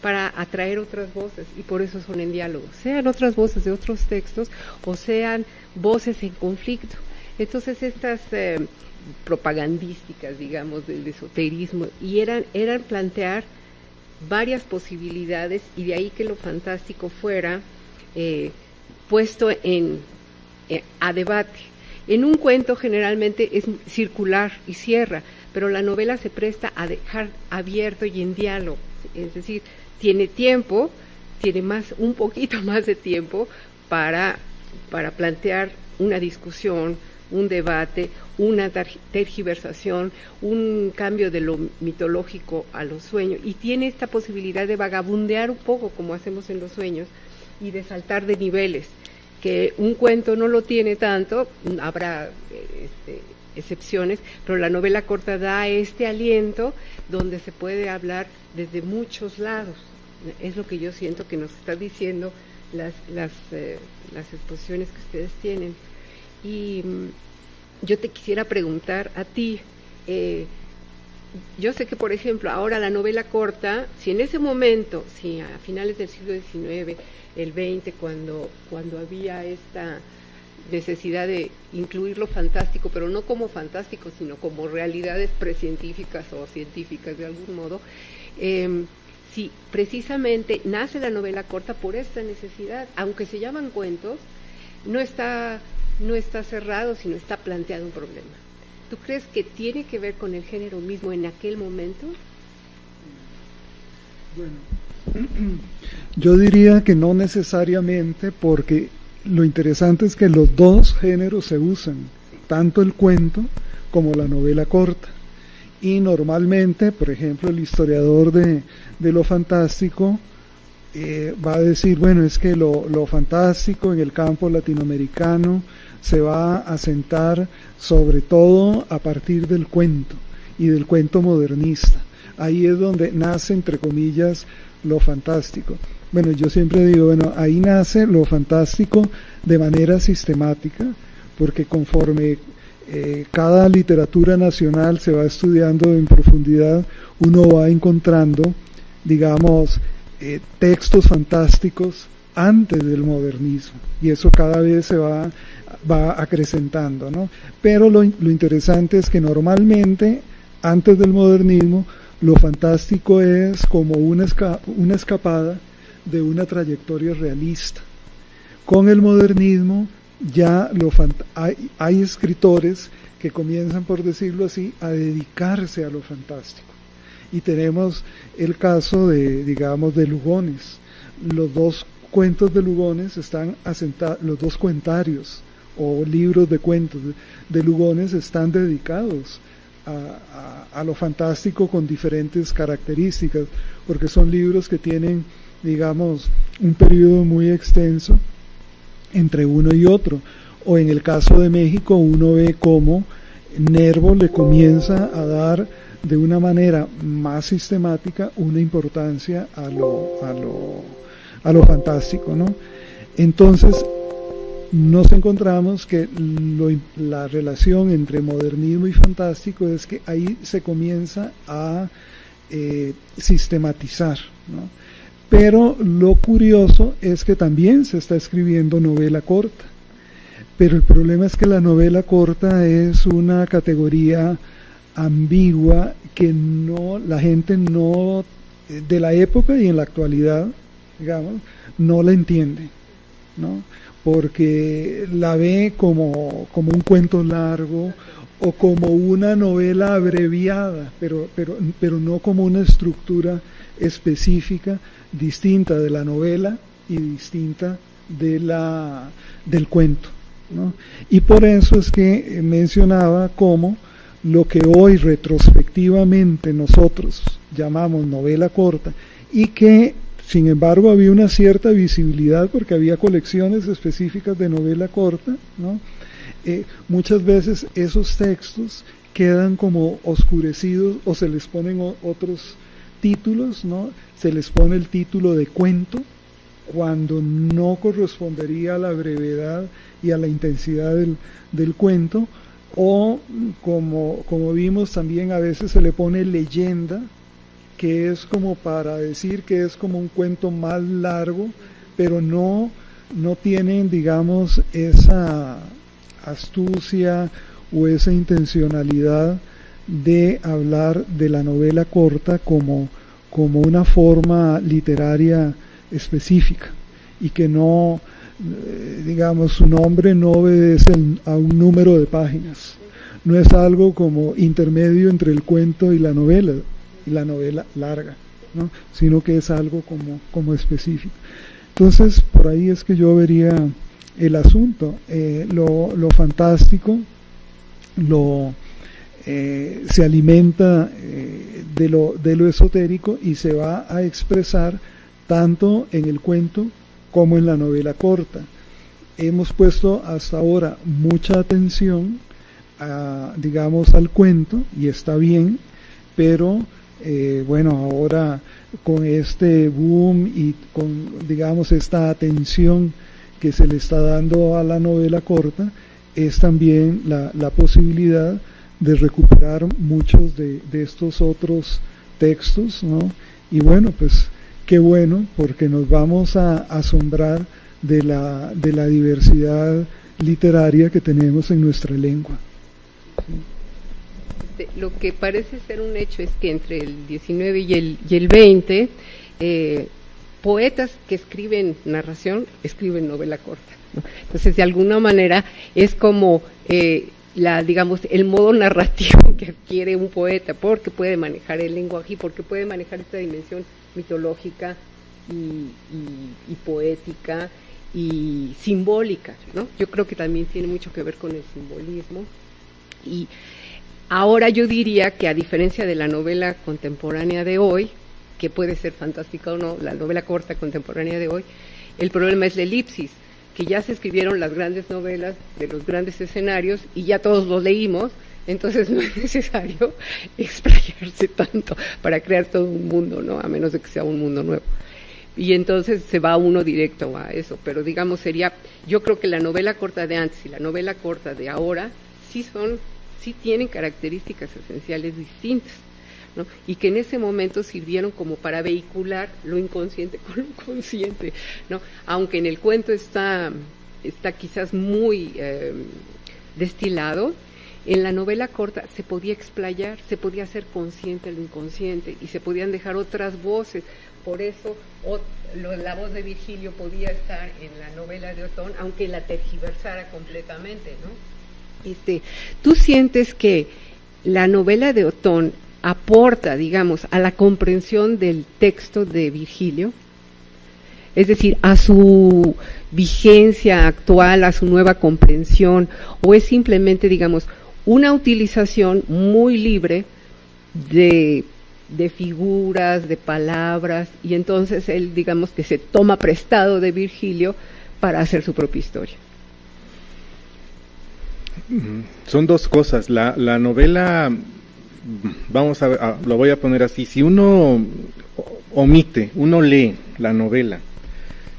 para atraer otras voces, y por eso son en diálogo, sean otras voces de otros textos o sean voces en conflicto. Entonces estas propagandísticas, digamos, del esoterismo, y eran plantear varias posibilidades, y de ahí que lo fantástico fuera puesto a debate. En un cuento generalmente es circular y cierra, pero la novela se presta a dejar abierto y en diálogo, es decir, tiene tiempo, tiene un poquito más de tiempo para plantear una discusión, un debate, una tergiversación, un cambio de lo mitológico a los sueños, y tiene esta posibilidad de vagabundear un poco como hacemos en los sueños y de saltar de niveles, que un cuento no lo tiene tanto, habrá excepciones, pero la novela corta da este aliento donde se puede hablar desde muchos lados. Es lo que yo siento que nos está diciendo las exposiciones que ustedes tienen. Y yo te quisiera preguntar a ti, yo sé que, por ejemplo, ahora la novela corta, si en ese momento, si a finales del siglo XIX, el XX, cuando había esta necesidad de incluir lo fantástico, pero no como fantástico, sino como realidades precientíficas o científicas de algún modo, si precisamente nace la novela corta por esta necesidad, aunque se llaman cuentos, no está cerrado, sino está planteado un problema. ¿Tú crees que tiene que ver con el género mismo en aquel momento? Bueno, yo diría que no necesariamente, porque lo interesante es que los dos géneros se usan, tanto el cuento como la novela corta. Y normalmente, por ejemplo, el historiador de lo fantástico va a decir, bueno, es que lo fantástico en el campo latinoamericano se va a asentar sobre todo a partir del cuento y del cuento modernista. Ahí es donde nace, entre comillas, lo fantástico. Bueno, yo siempre digo, bueno, ahí nace lo fantástico de manera sistemática, porque conforme cada literatura nacional se va estudiando en profundidad, uno va encontrando, digamos, textos fantásticos antes del modernismo, y eso cada vez se va acrecentando, ¿no? Pero lo interesante es que normalmente, antes del modernismo, lo fantástico es como una escapada de una trayectoria realista. Con el modernismo ya hay escritores que comienzan, por decirlo así, a dedicarse a lo fantástico. Y tenemos el caso de Lugones. Los dos cuentos de Lugones están asentados, los dos cuentarios o libros de cuentos de Lugones están dedicados a lo fantástico con diferentes características, porque son libros que tienen, digamos, un periodo muy extenso entre uno y otro. O en el caso de México, uno ve cómo Nervo le comienza a dar de una manera más sistemática una importancia a lo fantástico, ¿no? Entonces nos encontramos que la relación entre modernismo y fantástico es que ahí se comienza a sistematizar, ¿no? Pero lo curioso es que también se está escribiendo novela corta, pero el problema es que la novela corta es una categoría ambigua que la gente no, de la época y en la actualidad, digamos, no la entiende, ¿no? Porque la ve como un cuento largo o como una novela abreviada, pero no como una estructura específica distinta de la novela y distinta del cuento, ¿no? Y por eso es que mencionaba cómo lo que hoy retrospectivamente nosotros llamamos novela corta, y que sin embargo había una cierta visibilidad porque había colecciones específicas de novela corta, ¿no? Muchas veces esos textos quedan como oscurecidos o se les ponen otros títulos, ¿no? Se les pone el título de cuento cuando no correspondería a la brevedad y a la intensidad del cuento, o como vimos también a veces se le pone leyenda, que es como para decir que es como un cuento más largo, pero no tienen, digamos, esa astucia o esa intencionalidad de hablar de la novela corta como una forma literaria específica, y que no, digamos, su nombre no obedece a un número de páginas, no es algo como intermedio entre el cuento y la novela larga, ¿no? Sino que es algo como específico. Entonces, por ahí es que yo vería el asunto. Lo fantástico se alimenta de lo esotérico y se va a expresar tanto en el cuento como en la novela corta. Hemos puesto hasta ahora mucha atención digamos, al cuento, y está bien, pero bueno, ahora con este boom y con, digamos, esta atención que se le está dando a la novela corta, es también la posibilidad de recuperar muchos de estos otros textos, ¿no? Y bueno, pues qué bueno, porque nos vamos a asombrar de la diversidad literaria que tenemos en nuestra lengua. Lo que parece ser un hecho es que entre el 19 y el 20, poetas que escriben narración escriben novela corta, ¿no? Entonces, de alguna manera, es como digamos, el modo narrativo que adquiere un poeta, porque puede manejar el lenguaje y porque puede manejar esta dimensión mitológica y poética y simbólica, ¿no? Yo creo que también tiene mucho que ver con el simbolismo. Y ahora yo diría que, a diferencia de la novela contemporánea de hoy, que puede ser fantástica o no, la novela corta contemporánea de hoy, el problema es la elipsis, que ya se escribieron las grandes novelas de los grandes escenarios y ya todos los leímos, entonces no es necesario explayarse tanto para crear todo un mundo, ¿no? A menos de que sea un mundo nuevo. Y entonces se va uno directo a eso, pero digamos yo creo que la novela corta de antes y la novela corta de ahora sí tienen características esenciales distintas, ¿no? Y que en ese momento sirvieron como para vehicular lo inconsciente con lo consciente, ¿no? Aunque en el cuento está quizás muy destilado, en la novela corta se podía explayar, se podía hacer consciente lo inconsciente y se podían dejar otras voces. Por eso la voz de Virgilio podía estar en la novela de Otón, aunque la tergiversara completamente, ¿no? ¿Tú sientes que la novela de Otón aporta, digamos, a la comprensión del texto de Virgilio? Es decir, a su vigencia actual, a su nueva comprensión, o es simplemente, digamos, una utilización muy libre de figuras, de palabras, y entonces él, digamos, que se toma prestado de Virgilio para hacer su propia historia? Son dos cosas. La novela, vamos lo voy a poner así: si uno uno lee la novela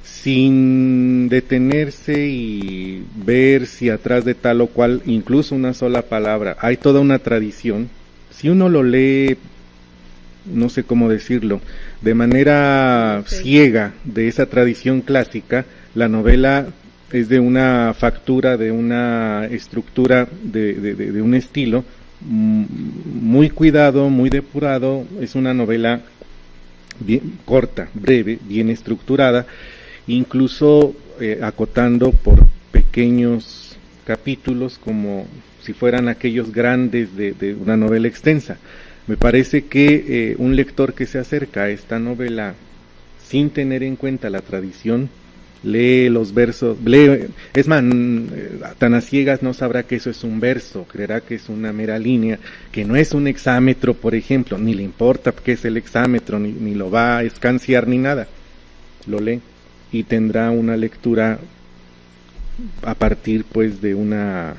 sin detenerse y ver si atrás de tal o cual, incluso una sola palabra, hay toda una tradición, si uno lo lee, no sé cómo decirlo, de manera ciega de esa tradición clásica, la novela es de una factura, de una estructura, de un estilo muy cuidado, muy depurado. Es una novela bien corta, breve, bien estructurada, incluso acotando por pequeños capítulos, como si fueran aquellos grandes de una novela extensa. Me parece que un lector que se acerca a esta novela sin tener en cuenta la tradición, lee los versos, es más, tan a ciegas no sabrá que eso es un verso, creerá que es una mera línea, que no es un hexámetro, por ejemplo, ni le importa qué es el hexámetro, ni lo va a escanciar ni nada, lo lee y tendrá una lectura a partir, pues, de una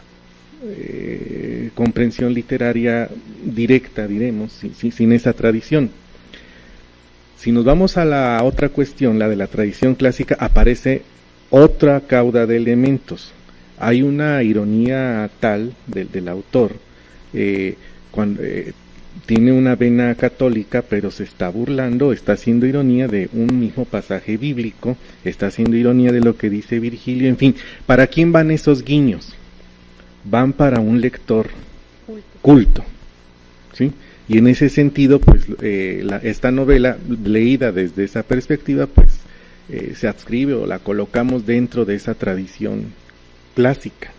comprensión literaria directa, diremos, sin esa tradición. Si nos vamos a la otra cuestión, la de la tradición clásica, aparece otra cauda de elementos. Hay una ironía tal del autor, cuando tiene una vena católica, pero se está burlando, está haciendo ironía de un mismo pasaje bíblico, está haciendo ironía de lo que dice Virgilio, en fin. ¿Para quién van esos guiños? Van para un lector culto, ¿sí? Y en ese sentido, pues, esta novela, leída desde esa perspectiva, pues, se adscribe o la colocamos dentro de esa tradición clásica.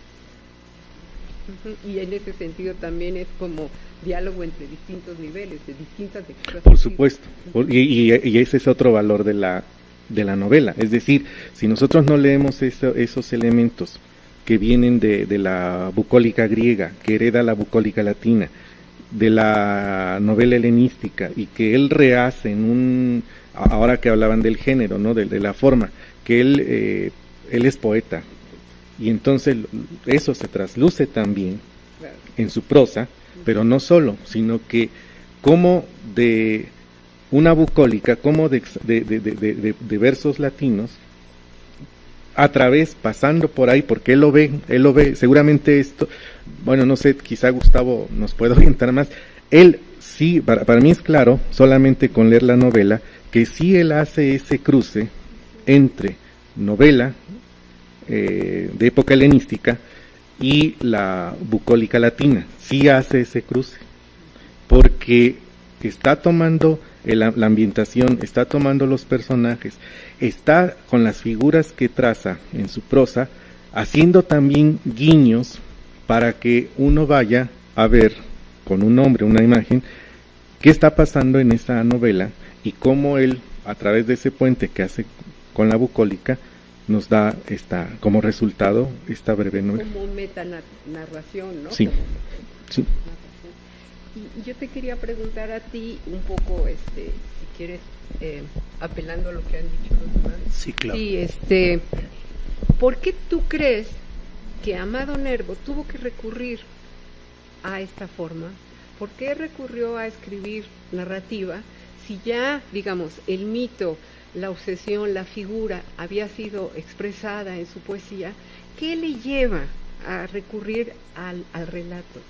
Y en ese sentido también es como diálogo entre distintos niveles, de distintas expresiones. Por supuesto, y ese es otro valor de la novela. Es decir, si nosotros no leemos esos elementos que vienen de la bucólica griega, que hereda la bucólica latina, de la novela helenística, y que él rehace ahora que hablaban del género, ¿no? de la forma, que él es poeta, y entonces eso se trasluce también en su prosa, pero no solo, sino que como de una bucólica, como de versos latinos, a través, pasando por ahí, porque él lo ve, seguramente esto, bueno, no sé, quizá Gustavo nos puede orientar más, él sí, para mí es claro, solamente con leer la novela, que sí él hace ese cruce entre novela de época helenística y la bucólica latina, sí hace ese cruce, porque está tomando la ambientación, está tomando los personajes, está con las figuras que traza en su prosa, haciendo también guiños para que uno vaya a ver con un nombre, una imagen, qué está pasando en esa novela y cómo él, a través de ese puente que hace con la bucólica, nos da como resultado esta breve novela. Como metanarración, ¿no? Sí, sí. Y yo te quería preguntar a ti un poco, si quieres, apelando a lo que han dicho los demás. Sí, claro. Sí, ¿por qué tú crees que Amado Nervo tuvo que recurrir a esta forma? ¿Por qué recurrió a escribir narrativa si ya, digamos, el mito, la obsesión, la figura había sido expresada en su poesía? ¿Qué le lleva a recurrir al relato?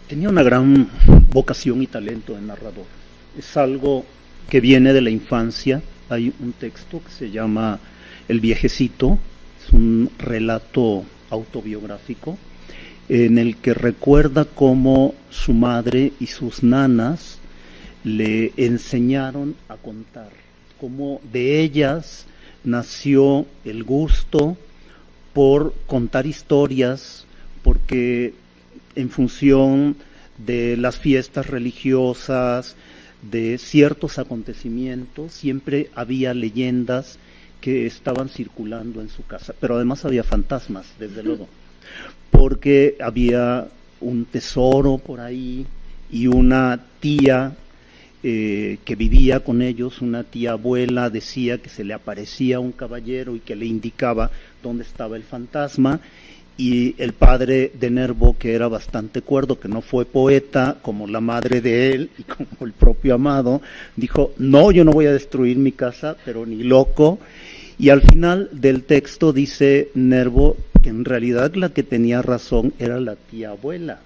Tenía una gran vocación y talento de narrador. Es algo que viene de la infancia. Hay un texto que se llama El viejecito, es un relato autobiográfico en el que recuerda cómo su madre y sus nanas le enseñaron a contar, cómo de ellas nació el gusto por contar historias, porque en función de las fiestas religiosas, de ciertos acontecimientos, siempre había leyendas que estaban circulando en su casa, pero además había fantasmas, desde luego, porque había un tesoro por ahí y una tía que vivía con ellos, una tía abuela, decía que se le aparecía un caballero y que le indicaba dónde estaba el fantasma, y el padre de Nervo, que era bastante cuerdo, que no fue poeta como la madre de él y como el propio Amado, dijo: no, yo no voy a destruir mi casa, pero ni loco. Y al final del texto dice Nervo que en realidad la que tenía razón era la tía abuela,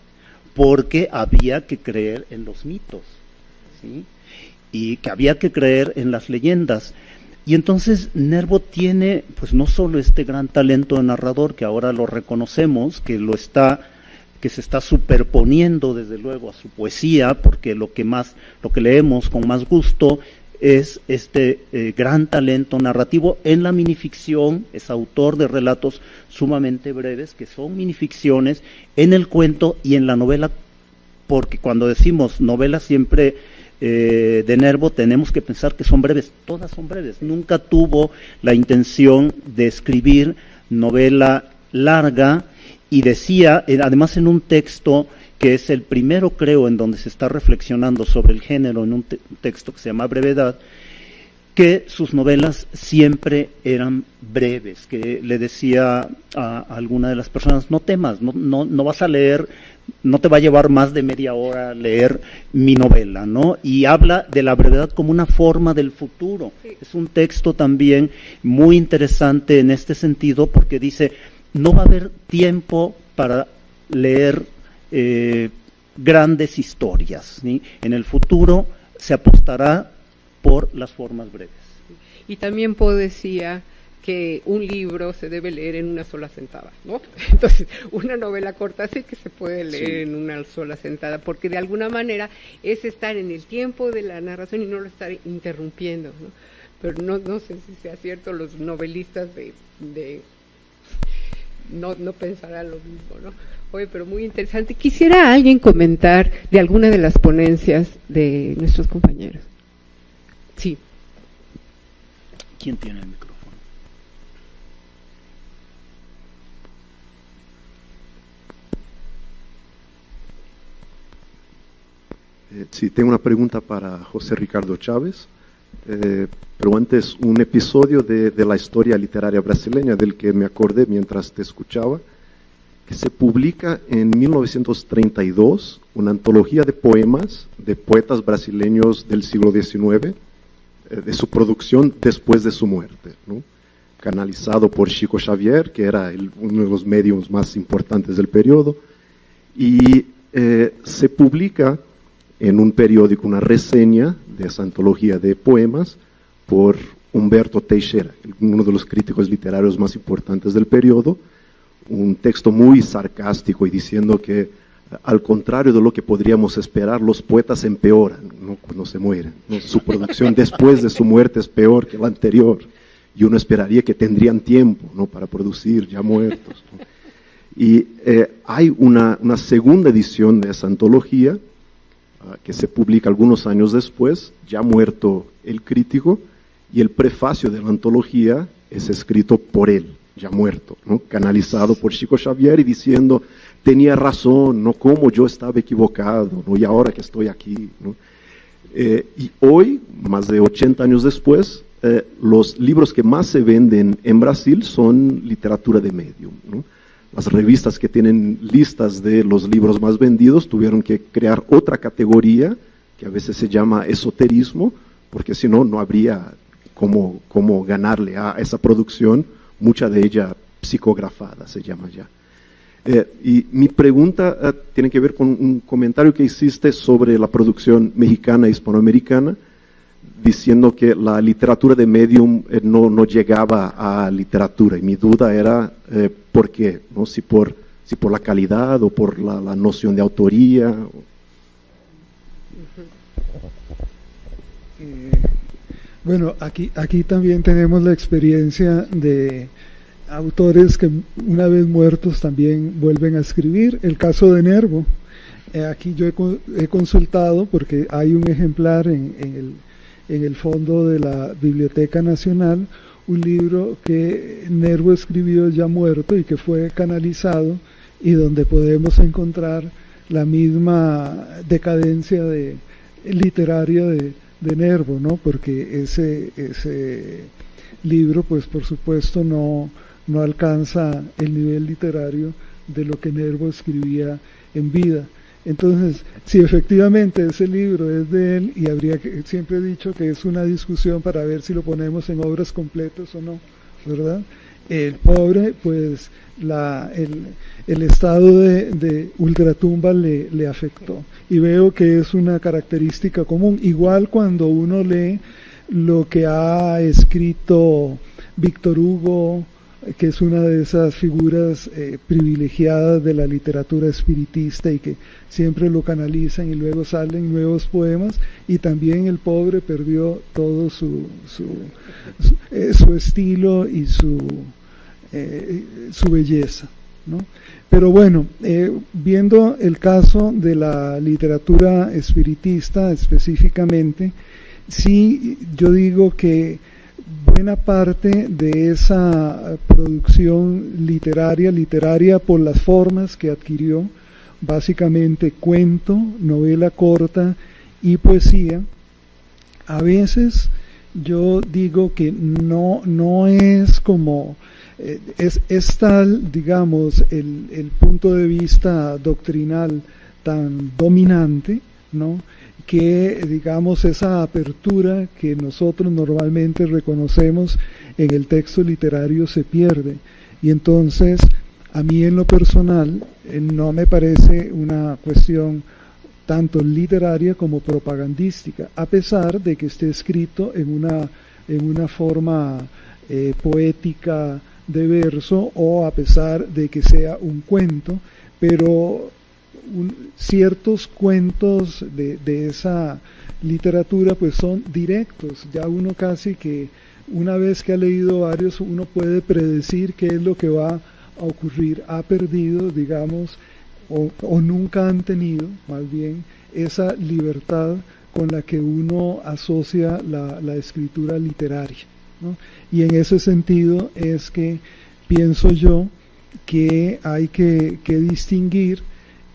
porque había que creer en los mitos, ¿sí? Y que había que creer en las leyendas. Y entonces Nervo tiene, pues, no solo este gran talento de narrador, que ahora lo reconocemos, que se está superponiendo desde luego a su poesía, porque lo que leemos con más gusto es este gran talento narrativo en la minificción. Es autor de relatos sumamente breves, que son minificciones, en el cuento y en la novela, porque cuando decimos novela siempre de Nervo tenemos que pensar que son breves, todas son breves. Nunca tuvo la intención de escribir novela larga, y decía, además en un texto que es el primero, creo, en donde se está reflexionando sobre el género, en un texto que se llama Brevedad, que sus novelas siempre eran breves, que le decía a alguna de las personas, no temas, no vas a leer, no te va a llevar más de media hora leer mi novela, ¿no? Y habla de la brevedad como una forma del futuro. Sí. Es un texto también muy interesante en este sentido, porque dice, no va a haber tiempo para leer grandes historias, ¿sí? En el futuro se apostará por las formas breves. Y también Poe decía que un libro se debe leer en una sola sentada, ¿no? Entonces, una novela corta sí que se puede leer en una sola sentada, porque de alguna manera es estar en el tiempo de la narración y no lo estar interrumpiendo, ¿no? Pero no sé si sea cierto, los novelistas no pensarán lo mismo, ¿no? Oye, pero muy interesante. Quisiera alguien comentar de alguna de las ponencias de nuestros compañeros. Sí. ¿Quién tiene el micrófono? Sí, tengo una pregunta para José Ricardo Chávez, pero antes un episodio de la historia literaria brasileña del que me acordé mientras te escuchaba, que se publica en 1932 una antología de poemas de poetas brasileños del siglo XIX, de su producción después de su muerte, ¿no? Canalizado por Chico Xavier, que era uno de los medios más importantes del periodo, y se publica en un periódico una reseña de esa antología de poemas por Humberto Teixeira, uno de los críticos literarios más importantes del periodo, un texto muy sarcástico y diciendo que, al contrario de lo que podríamos esperar, los poetas empeoran, ¿no? Cuando se mueren, ¿no? Su producción después de su muerte es peor que la anterior, y uno esperaría que tendrían tiempo, ¿no?, para producir ya muertos, ¿no? Y hay una segunda edición de esa antología, que se publica algunos años después, ya muerto el crítico, y el prefacio de la antología es escrito por él, ya muerto, ¿no?, canalizado por Chico Xavier y diciendo, tenía razón, no como yo estaba equivocado, ¿no?, y ahora que estoy aquí, ¿no? Y hoy, más de 80 años después, los libros que más se venden en Brasil son literatura de medium, ¿no? Las revistas que tienen listas de los libros más vendidos tuvieron que crear otra categoría, que a veces se llama esoterismo, porque si no, no habría cómo ganarle a esa producción, mucha de ella psicografada se llama ya. Y mi pregunta tiene que ver con un comentario que hiciste sobre la producción mexicana e hispanoamericana, diciendo que la literatura de medium no llegaba a literatura, y mi duda era ¿por qué? ¿No? Si por la calidad o por la noción de autoría. Bueno, aquí también tenemos la experiencia de autores que una vez muertos también vuelven a escribir. El caso de Nervo, aquí yo he consultado porque hay un ejemplar en el fondo de la Biblioteca Nacional, un libro que Nervo escribió ya muerto y que fue canalizado, y donde podemos encontrar la misma decadencia literaria de Nervo, ¿no? Porque ese libro, pues por supuesto no alcanza el nivel literario de lo que Nervo escribía en vida. Entonces, si efectivamente ese libro es de él, y siempre he dicho que es una discusión para ver si lo ponemos en obras completas o no, ¿verdad? El pobre, pues el estado de ultratumba le afectó, y veo que es una característica común. Igual cuando uno lee lo que ha escrito Víctor Hugo, que es una de esas figuras privilegiadas de la literatura espiritista, y que siempre lo canalizan y luego salen nuevos poemas, y también el pobre perdió todo su estilo y su belleza, ¿no? Pero bueno, viendo el caso de la literatura espiritista específicamente, sí, yo digo que buena parte de esa producción literaria por las formas que adquirió, básicamente cuento, novela corta y poesía, a veces yo digo que no es como, es tal, digamos, el punto de vista doctrinal tan dominante, ¿no?, que, digamos, esa apertura que nosotros normalmente reconocemos en el texto literario se pierde. Y entonces, a mí en lo personal, no me parece una cuestión tanto literaria como propagandística, a pesar de que esté escrito en una forma poética de verso, o a pesar de que sea un cuento, pero ciertos cuentos de esa literatura pues son directos. Ya uno casi que una vez que ha leído varios, uno puede predecir qué es lo que va a ocurrir. Ha perdido, digamos, o nunca han tenido, más bien, esa libertad con la que uno asocia la escritura literaria, ¿no? Y en ese sentido es que pienso yo que hay que distinguir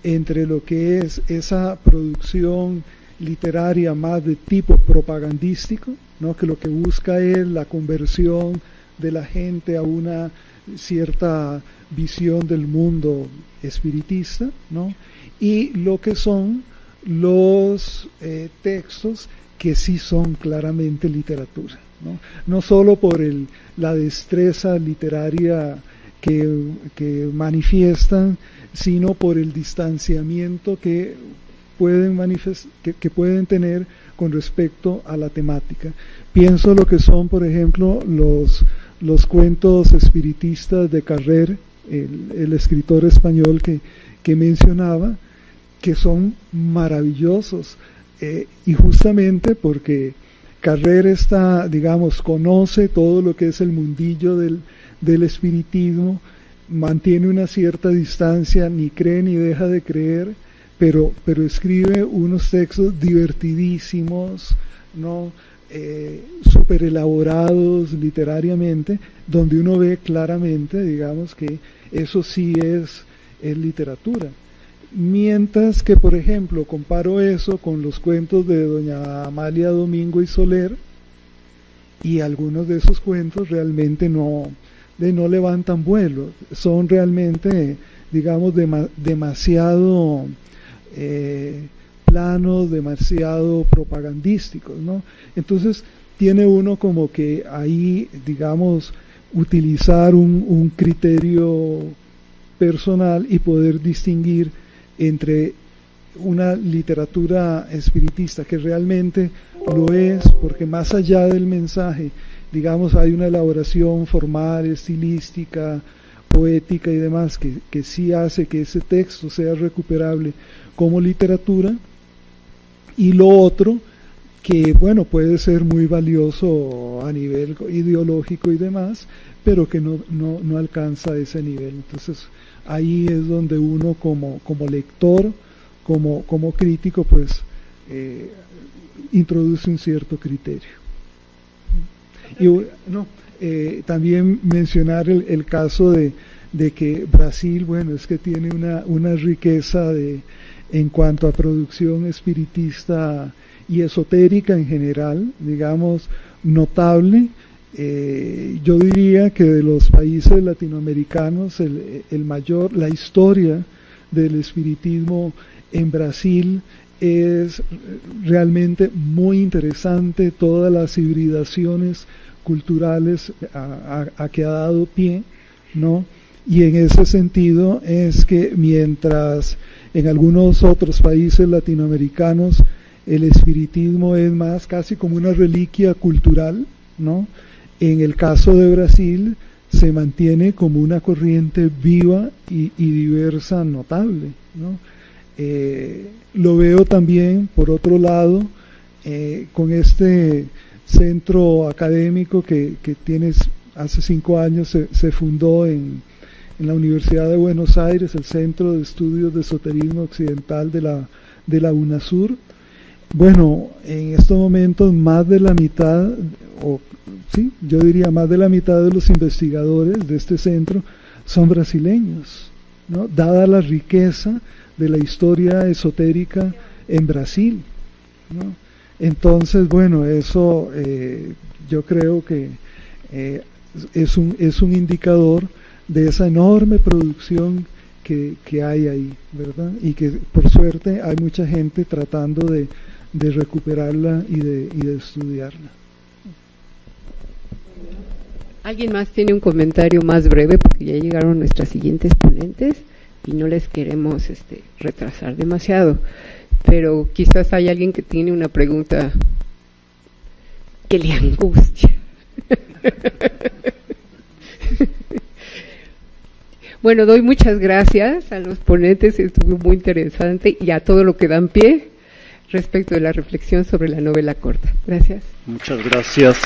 entre lo que es esa producción literaria más de tipo propagandístico, ¿no?, que lo que busca es la conversión de la gente a una cierta visión del mundo espiritista, ¿no?, y lo que son los textos que sí son claramente literatura, ¿no? No solo por la destreza literaria que manifiestan, sino por el distanciamiento que pueden tener con respecto a la temática. Pienso lo que son, por ejemplo, los cuentos espiritistas de Carrer, el escritor español que mencionaba, que son maravillosos, y justamente porque Carrer está, digamos, conoce todo lo que es el mundillo del espiritismo, mantiene una cierta distancia, ni cree ni deja de creer, pero escribe unos textos divertidísimos, ¿no?, súper elaborados literariamente, donde uno ve claramente, digamos, que eso sí es literatura. Mientras que, por ejemplo, comparo eso con los cuentos de doña Amalia Domingo y Soler, y algunos de esos cuentos realmente no levantan vuelo, son realmente, digamos, demasiado planos, demasiado propagandísticos, ¿no? Entonces tiene uno como que ahí, digamos, utilizar un criterio personal y poder distinguir entre una literatura espiritista que realmente lo es, porque más allá del mensaje, digamos, hay una elaboración formal, estilística, poética y demás que sí hace que ese texto sea recuperable como literatura, y lo otro que, bueno, puede ser muy valioso a nivel ideológico y demás, pero que no alcanza ese nivel. Entonces ahí es donde uno como lector, como crítico, pues introduce un cierto criterio. Y también mencionar el caso de que Brasil, bueno, es que tiene una riqueza en cuanto a producción espiritista y esotérica en general, digamos, notable. Yo diría que de los países latinoamericanos, la historia del espiritismo en Brasil es realmente muy interesante, todas las hibridaciones culturales a que ha dado pie, ¿no? Y en ese sentido es que mientras en algunos otros países latinoamericanos el espiritismo es más casi como una reliquia cultural, ¿no?, en el caso de Brasil se mantiene como una corriente viva y diversa notable, ¿no? Lo veo también, por otro lado, con este centro académico que tienes hace 5 años, se fundó en la Universidad de Buenos Aires, el Centro de Estudios de Esoterismo Occidental de la UNASUR. Bueno, en estos momentos más de la mitad, yo diría más de la mitad de los investigadores de este centro son brasileños, ¿no?, dada la riqueza de la historia esotérica en Brasil, ¿no? Entonces, bueno, eso yo creo que es un indicador de esa enorme producción que hay ahí, ¿verdad? Y que por suerte hay mucha gente tratando de recuperarla y de estudiarla. ¿Alguien más tiene un comentario más breve? Porque ya llegaron nuestras siguientes ponentes y no les queremos retrasar demasiado. Pero quizás hay alguien que tiene una pregunta que le angustia. Bueno, doy muchas gracias a los ponentes, estuvo muy interesante, y a todo lo que dan pie respecto de la reflexión sobre la novela corta. Gracias. Muchas gracias.